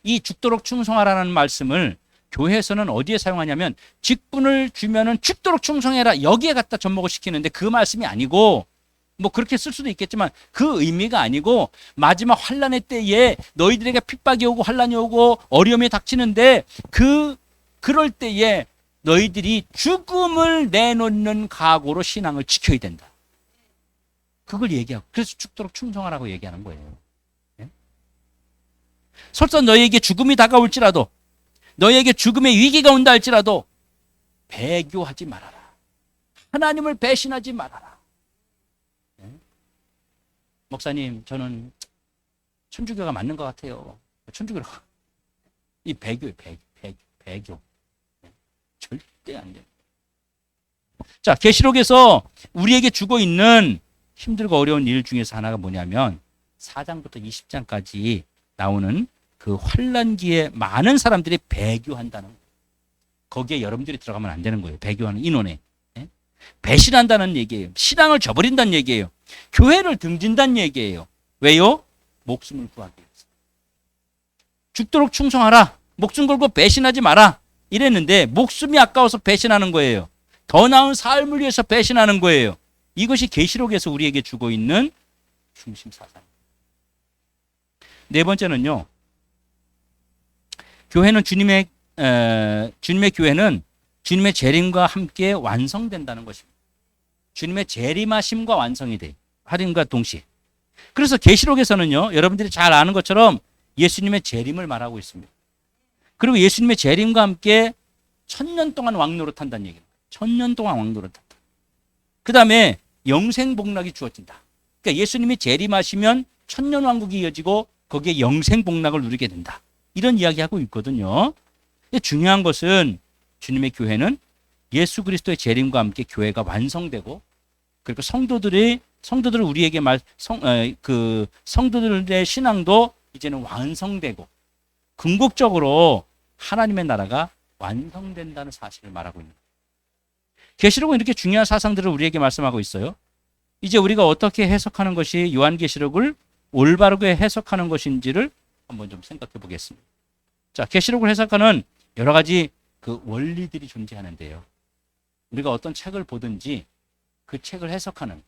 이 죽도록 충성하라는 말씀을 교회에서는 어디에 사용하냐면 직분을 주면은 죽도록 충성해라. 여기에 갖다 접목을 시키는데 그 말씀이 아니고 뭐 그렇게 쓸 수도 있겠지만 그 의미가 아니고 마지막 환란의 때에 너희들에게 핍박이 오고 환란이 오고 어려움이 닥치는데 그럴 때에 너희들이 죽음을 내놓는 각오로 신앙을 지켜야 된다. 그걸 얘기하고 그래서 죽도록 충성하라고 얘기하는 거예요. 예? 설사 너희에게 죽음이 다가올지라도 너희에게 죽음의 위기가 온다 할지라도 배교하지 말아라. 하나님을 배신하지 말아라. 예? 목사님 저는 천주교가 맞는 것 같아요. 천주교로 이 배교예요. 배교. 예? 절대 안 돼요. 자, 계시록에서 우리에게 주고 있는 힘들고 어려운 일 중에서 하나가 뭐냐면 4장부터 20장까지 나오는 그 환란기에 많은 사람들이 배교한다는 거예요. 거기에 여러분들이 들어가면 안 되는 거예요. 배교하는 인원에. 예? 배신한다는 얘기예요. 신앙을 저버린다는 얘기예요. 교회를 등진다는 얘기예요. 왜요? 목숨을 구하기 위해서. 죽도록 충성하라. 목숨 걸고 배신하지 마라. 이랬는데 목숨이 아까워서 배신하는 거예요. 더 나은 삶을 위해서 배신하는 거예요. 이것이 계시록에서 우리에게 주고 있는 중심 사상. 네 번째는요. 주님의 교회는 주님의 재림과 함께 완성된다는 것입니다. 주님의 재림하심과 완성이 돼. 하림과 동시에. 그래서 계시록에서는요. 여러분들이 잘 아는 것처럼 예수님의 재림을 말하고 있습니다. 그리고 예수님의 재림과 함께 1000년 동안 왕노릇 한다는 얘기입니다. 1000년 동안 왕노릇 한다. 그 다음에 영생복락이 주어진다. 그러니까 예수님이 재림하시면 1000년 왕국이 이어지고 거기에 영생복락을 누리게 된다. 이런 이야기하고 있거든요. 중요한 것은 주님의 교회는 예수 그리스도의 재림과 함께 교회가 완성되고 그리고 성도들을 우리에게 성도들의 신앙도 이제는 완성되고 궁극적으로 하나님의 나라가 완성된다는 사실을 말하고 있는 거예요. 계시록은 이렇게 중요한 사상들을 우리에게 말씀하고 있어요. 이제 우리가 어떻게 해석하는 것이 요한계시록을 올바르게 해석하는 것인지를 한번 좀 생각해 보겠습니다. 자, 계시록을 해석하는 여러 가지 그 원리들이 존재하는데요. 우리가 어떤 책을 보든지 그 책을 해석하는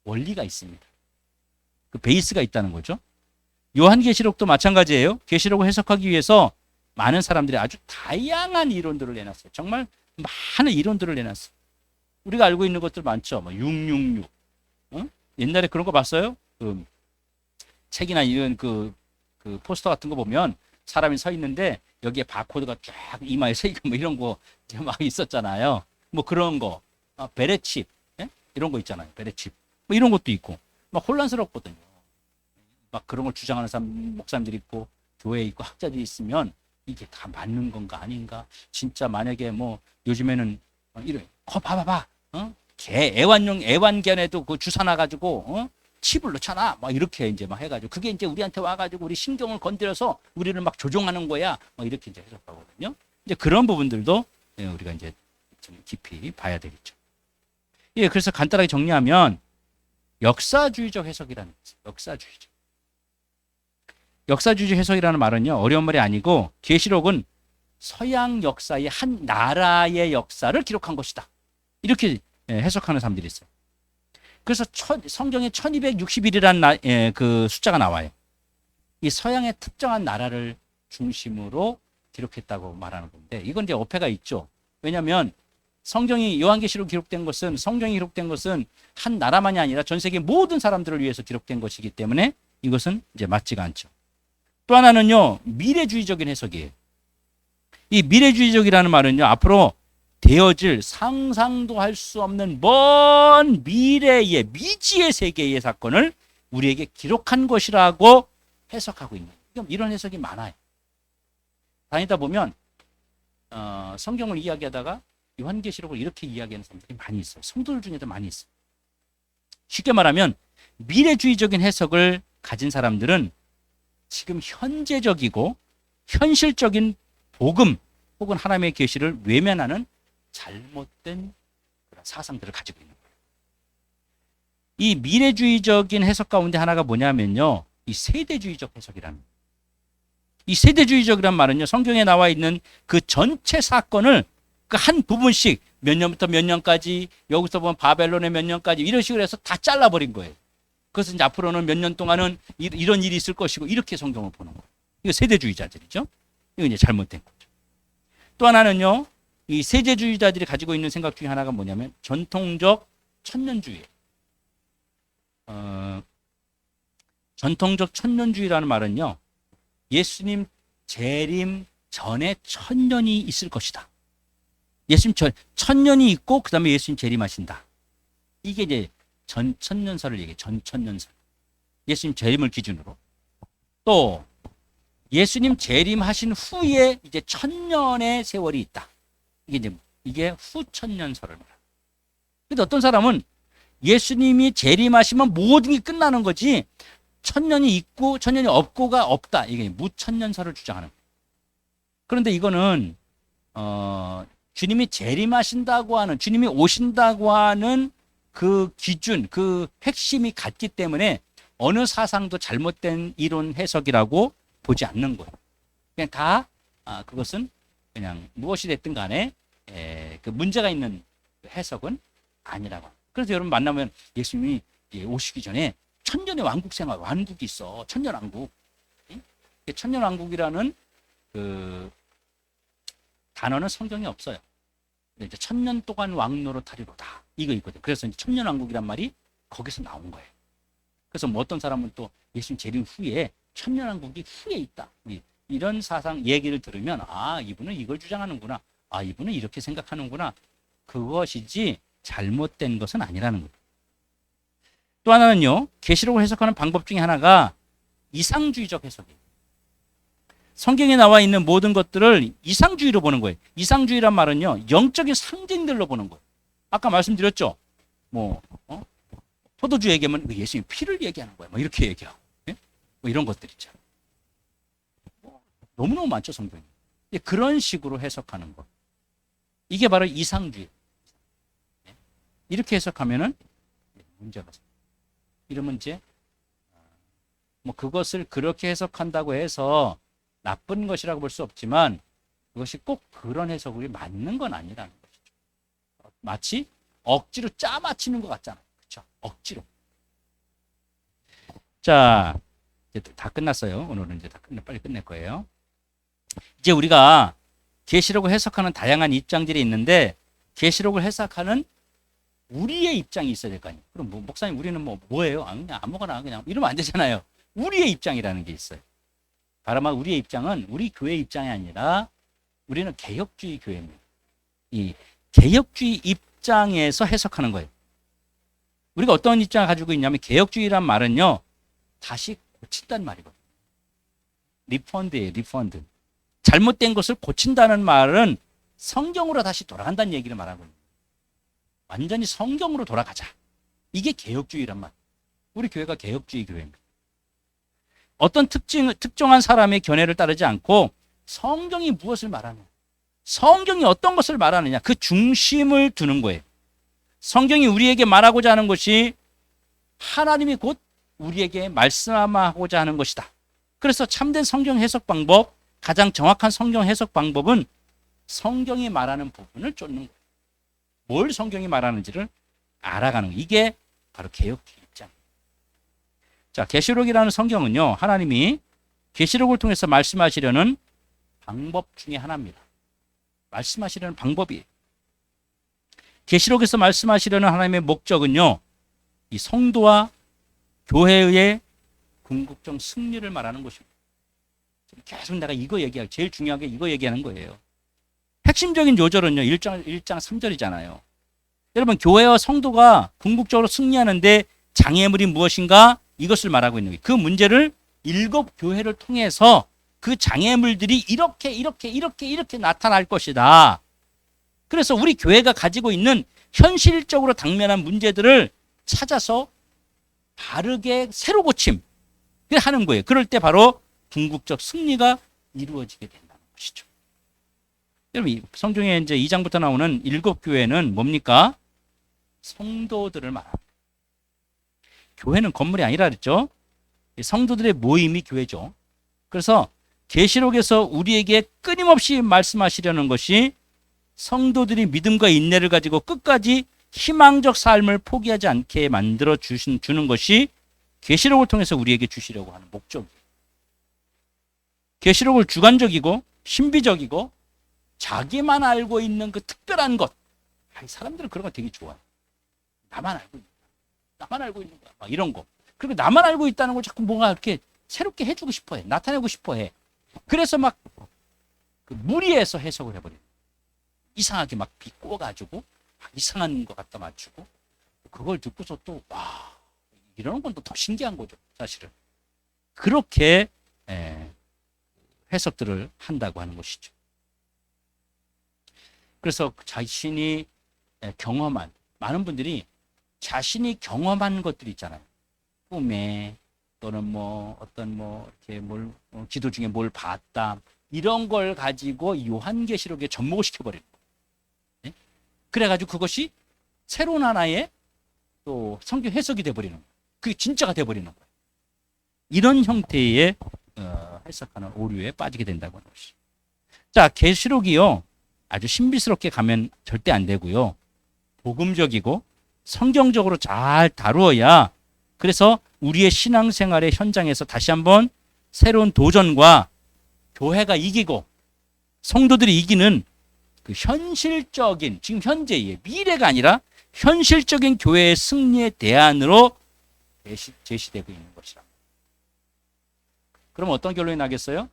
원리가 있습니다. 그 베이스가 있다는 거죠. 요한계시록도 마찬가지예요. 계시록을 해석하기 위해서 많은 사람들이 아주 다양한 이론들을 내놨어요. 정말 많은 이론들을 내놨어요. 우리가 알고 있는 것들 많죠. 뭐 666. 옛날에 그런 거 봤어요? 그 책이나 이런 그 포스터 같은 거 보면 사람이 서 있는데 여기에 바코드가 쫙 이마에 서 있고 뭐 이런 거 막 있었잖아요. 뭐 그런 거. 베레칩. 예? 이런 거 있잖아요. 베레칩. 뭐 이런 것도 있고. 막 혼란스럽거든요. 막 그런 걸 주장하는 목사님들이 있고 교회에 있고 학자들이 있으면 이게 다 맞는 건가 아닌가? 진짜 만약에 뭐 요즘에는 이래. 봐봐. 개 애완견에도 그 주사 놔가지고 칩을 넣잖아. 막 이렇게 이제 막 해가지고 그게 이제 우리한테 와가지고 우리 신경을 건드려서 우리를 막 조종하는 거야. 막 이렇게 이제 해석하거든요. 이제 그런 부분들도 우리가 이제 좀 깊이 봐야 되겠죠. 예, 그래서 간단하게 정리하면 역사주의적 해석이라는 거죠. 역사주의적 해석이라는 말은요, 어려운 말이 아니고 계시록은 서양 역사의 한 나라의 역사를 기록한 것이다. 이렇게 해석하는 사람들이 있어요. 그래서 성경에 1261이라는 그 숫자가 나와요. 이 서양의 특정한 나라를 중심으로 기록했다고 말하는 건데 이건 이제 어폐가 있죠. 왜냐하면 성경이 요한계시록 기록된 것은 성경이 기록된 것은 한 나라만이 아니라 전 세계 모든 사람들을 위해서 기록된 것이기 때문에 이것은 이제 맞지가 않죠. 또 하나는요, 미래주의적인 해석이에요. 이 미래주의적이라는 말은요, 앞으로 되어질 상상도 할 수 없는 먼 미래의 미지의 세계의 사건을 우리에게 기록한 것이라고 해석하고 있는 거예요. 이런 해석이 많아요. 다니다 보면 성경을 이야기하다가 요한계시록을 이렇게 이야기하는 사람들이 많이 있어요. 성도들 중에도 많이 있어요. 쉽게 말하면 미래주의적인 해석을 가진 사람들은 지금 현재적이고 현실적인 복음 혹은 하나님의 계시를 외면하는 잘못된 그런 사상들을 가지고 있는 거예요. 이 미래주의적인 해석 가운데 하나가 뭐냐면요, 이 세대주의적 해석이라는 거예요. 이 세대주의적이란 말은요, 성경에 나와 있는 그 전체 사건을 그 한 부분씩 몇 년부터 몇 년까지, 여기서 보면 바벨론의 몇 년까지, 이런 식으로 해서 다 잘라버린 거예요. 그래서 이제 앞으로는 몇 년 동안은 이런 일이 있을 것이고, 이렇게 성경을 보는 거예요. 이거 세대주의자들이죠. 이거 이제 잘못된 거죠. 또 하나는요, 이 세대주의자들이 가지고 있는 생각 중에 하나가 뭐냐면 전통적 천년주의. 전통적 천년주의라는 말은요, 예수님 재림 전에 천년이 있을 것이다. 예수님 천년이 있고 그 다음에 예수님 재림하신다. 이게 이제 천년설을 얘기해요. 천년설. 예수님 재림을 기준으로. 또 예수님 재림하신 후에 이제 천년의 세월이 있다. 이게 후천년설을 말합니다. 근데 어떤 사람은 예수님이 재림하시면 모든 게 끝나는 거지, 천년이 있고 천년이 없고가 없다. 이게 무천년설을 주장하는 거예요. 그런데 이거는 주님이 재림하신다고 하는, 주님이 오신다고 하는 그 기준, 그 핵심이 같기 때문에 어느 사상도 잘못된 이론 해석이라고 보지 않는 거예요. 그냥 다 그것은 그냥 무엇이 됐든 간에 그 문제가 있는 해석은 아니라고. 그래서 여러분 만나면 예수님이 오시기 전에 천년의 왕국 생활, 왕국이 있어. 천년 왕국. 천년 왕국이라는 그 단어는 성경에 없어요. 이제 천년 동안 왕노릇하리로다. 이거 있거든요. 그래서 이제 천년 왕국이란 말이 거기서 나온 거예요. 그래서 뭐 어떤 사람은 또 예수님 재림 후에 천년 왕국이 후에 있다. 이런 사상 얘기를 들으면 이분은 이걸 주장하는구나. 이분은 이렇게 생각하는구나. 그것이지 잘못된 것은 아니라는 거예요. 또 하나는요, 계시록을 해석하는 방법 중에 하나가 이상주의적 해석이에요. 성경에 나와 있는 모든 것들을 이상주의로 보는 거예요. 이상주의란 말은요, 영적인 상징들로 보는 거예요. 아까 말씀드렸죠. 포도주 얘기하면 예수님 피를 얘기하는 거야. 이렇게 얘기하고. 이런 것들 있잖아요. 너무너무 많죠, 성경에. 그런 식으로 해석하는 것. 이게 바로 이상주의. 이렇게 해석하면은 문제가 생겨요. 이러면 이제 그것을 그렇게 해석한다고 해서 나쁜 것이라고 볼 수 없지만 그것이 꼭 그런 해석이 맞는 건 아니라는 것이죠. 마치 억지로 짜맞추는 것 같잖아요. 그렇죠? 억지로. 자, 이제 다 끝났어요. 오늘은 이제 빨리 끝낼 거예요. 이제 우리가 계시록을 해석하는 다양한 입장들이 있는데, 계시록을 해석하는 우리의 입장이 있어야 될 거 아니에요. 그럼 목사님 우리는 뭐예요? 그냥 아무거나 그냥 이러면 안 되잖아요. 우리의 입장이라는 게 있어요. 바로 우리의 입장은 우리 교회 입장이 아니라 우리는 개혁주의 교회입니다. 이 개혁주의 입장에서 해석하는 거예요. 우리가 어떤 입장을 가지고 있냐면, 개혁주의란 말은요, 다시 고친다는 말이거든요. 리펀드예요, 리펀드. 잘못된 것을 고친다는 말은 성경으로 다시 돌아간다는 얘기를 말하거든요. 완전히 성경으로 돌아가자. 이게 개혁주의란 말. 우리 교회가 개혁주의 교회입니다. 어떤 특정한 사람의 견해를 따르지 않고 성경이 무엇을 말하느냐, 성경이 어떤 것을 말하느냐, 그 중심을 두는 거예요. 성경이 우리에게 말하고자 하는 것이 하나님이 곧 우리에게 말씀하고자 하는 것이다. 그래서 참된 성경 해석 방법, 가장 정확한 성경 해석 방법은 성경이 말하는 부분을 쫓는 거예요. 뭘 성경이 말하는지를 알아가는 거예요. 이게 바로 개혁주의 입장이에요. 자, 계시록이라는 성경은요, 하나님이 계시록을 통해서 말씀하시려는 방법 중에 하나입니다. 말씀하시려는 방법이에요. 계시록에서 말씀하시려는 하나님의 목적은요, 이 성도와 교회의 궁극적 승리를 말하는 것입니다. 계속 내가 이거 얘기하고, 제일 중요한 게 이거 얘기하는 거예요. 핵심적인 요절은요, 1장 3절이잖아요. 여러분, 교회와 성도가 궁극적으로 승리하는데 장애물이 무엇인가? 이것을 말하고 있는 거예요. 그 문제를 7 교회를 통해서 그 장애물들이 이렇게 나타날 것이다. 그래서 우리 교회가 가지고 있는 현실적으로 당면한 문제들을 찾아서 바르게 새로 고침 하는 거예요. 그럴 때 바로 궁극적 승리가 이루어지게 된다는 것이죠. 여러분, 성경에 이제 2장부터 나오는 7 교회는 뭡니까? 성도들을 말합니다. 교회는 건물이 아니라 그랬죠. 성도들의 모임이 교회죠. 그래서 계시록에서 우리에게 끊임없이 말씀하시려는 것이 성도들이 믿음과 인내를 가지고 끝까지 희망적 삶을 포기하지 않게 만들어 주는 것이 계시록을 통해서 우리에게 주시려고 하는 목적이에요. 계시록을 주관적이고 신비적이고 자기만 알고 있는 그 특별한 것. 사람들은 그런 거 되게 좋아해. 나만 알고 있는 거야. 나만 알고 있는 거야. 막 이런 거. 그리고 나만 알고 있다는 걸 자꾸 뭔가 이렇게 새롭게 해주고 싶어 해. 나타내고 싶어 해. 그래서 막 그 무리해서 해석을 해버려요. 이상하게 막 비꼬가지고 이상한 거 갖다 맞추고 그걸 듣고서 또 와, 이러는 건 또 더 신기한 거죠. 사실은. 그렇게 해석들을 한다고 하는 것이죠. 그래서 자신이 경험한, 많은 분들이 자신이 경험한 것들이 있잖아요. 꿈에 또는 뭐 어떤 뭐 이렇게 뭘 기도 중에 뭘 봤다, 이런 걸 가지고 요한계시록에 접목을 시켜버리는 거예요. 네? 그래가지고 그것이 새로운 하나의 또 성경 해석이 돼버리는 거예요. 그게 진짜가 돼버리는 거예요. 이런 형태의 해석하는 오류에 빠지게 된다고 하는 것이죠. 자, 계시록이요, 아주 신비스럽게 가면 절대 안 되고요. 복음적이고 성경적으로 잘 다루어야, 그래서 우리의 신앙생활의 현장에서 다시 한번 새로운 도전과 교회가 이기고 성도들이 이기는 그 현실적인, 지금 현재의 미래가 아니라 현실적인 교회의 승리의 대안으로 제시되고 있는 것이라. 그럼 어떤 결론이 나겠어요?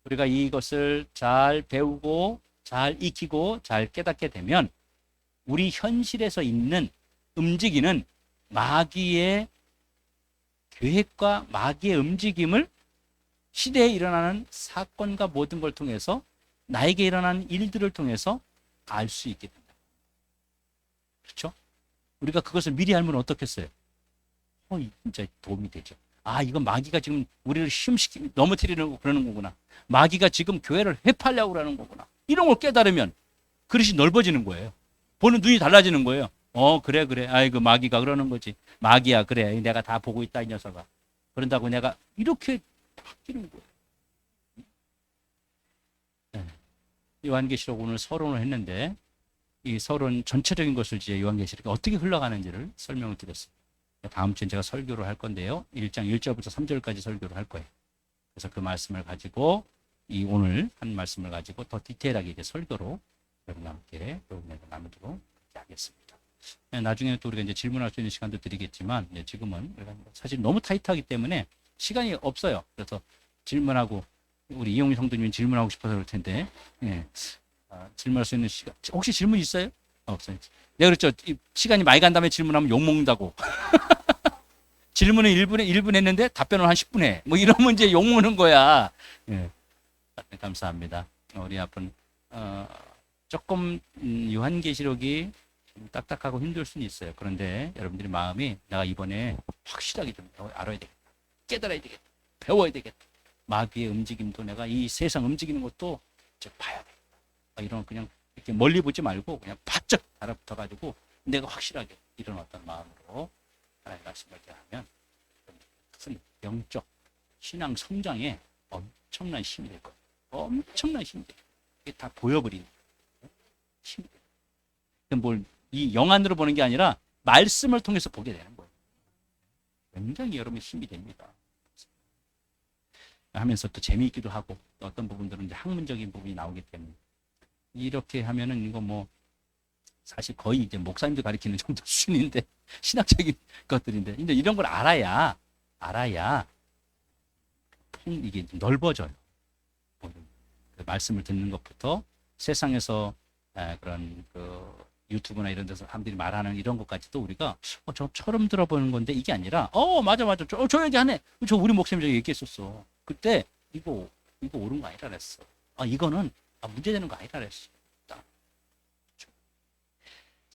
우리가 이것을 잘 배우고 잘 익히고 잘 깨닫게 되면 우리 현실에서 있는 움직이는 마귀의 계획과 마귀의 움직임을, 시대에 일어나는 사건과 모든 걸 통해서, 나에게 일어나는 일들을 통해서 알 수 있게 된다. 그렇죠? 우리가 그것을 미리 알면 어떻겠어요? 진짜 도움이 되죠. 이건 마귀가 지금 우리를 시험시키고 넘어뜨리려고 그러는 거구나. 마귀가 지금 교회를 회파하려고 그러는 거구나. 이런 걸 깨달으면 그릇이 넓어지는 거예요. 보는 눈이 달라지는 거예요. 그래. 아이고, 마귀가 그러는 거지. 마귀야, 그래. 내가 다 보고 있다, 이 녀석아. 그런다고 내가 이렇게 바뀌는 거예요. 네. 요한계시록 오늘 서론을 했는데, 이 서론 전체적인 것을 이제 요한계시록이 어떻게 흘러가는지를 설명을 드렸습니다. 다음 주에 제가 설교를 할 건데요. 1장 1절부터 3절까지 설교를 할 거예요. 그래서 그 말씀을 가지고, 이 오늘 한 말씀을 가지고 더 디테일하게 이제 설교로 여러분과 함께 나누도록 하겠습니다. 나중에 또 우리가 이제 질문할 수 있는 시간도 드리겠지만, 지금은 사실 너무 타이트하기 때문에 시간이 없어요. 그래서 질문하고, 우리 이용희 성도님이 질문하고 싶어서 그럴 텐데, 질문할 수 있는 시간, 혹시 질문 있어요? 없어요. 내가 그랬죠. 시간이 많이 간 다음에 질문하면 욕먹는다고. 질문은 1분 했는데 답변을 한 10분 해. 뭐 이러면 이제 욕먹는 거야. 예. 감사합니다. 우리 앞은, 조금, 요한계시록이 딱딱하고 힘들 수는 있어요. 그런데 여러분들의 마음이, 내가 이번에 확실하게 좀 알아야 되겠다. 깨달아야 되겠다. 배워야 되겠다. 마귀의 움직임도 내가 이 세상 움직이는 것도 이제 봐야 되겠다. 이런 그냥 이렇게 멀리 보지 말고 그냥 바짝 달아붙어가지고 내가 확실하게 이런 어떤 마음으로 하나님의 말씀을 하면 큰 영적 신앙 성장에 엄청난 힘이 될 거예요. 엄청난 힘이 돼요. 이게 다 보여버리는 힘이 돼요. 뭘 이 영안으로 보는 게 아니라 말씀을 통해서 보게 되는 거예요. 굉장히 여러분의 힘이 됩니다. 하면서 또 재미있기도 하고, 또 어떤 부분들은 이제 학문적인 부분이 나오기 때문에 이렇게 하면은 이거 뭐 사실 거의 이제 목사님들 가르치는 정도 수준인데, 신학적인 것들인데, 근데 이런 걸 알아야 이게 넓어져요. 그 말씀을 듣는 것부터 세상에서 그런 그 유튜브나 이런 데서 사람들이 말하는 이런 것까지도 우리가 저 처음 들어보는 건데, 이게 아니라 맞아 저 얘기하네. 저 우리 목사님 저기 얘기했었어. 그때 이거 옳은 거 아니라 그랬어. 이거는 문제되는 거 아니라 그랬어.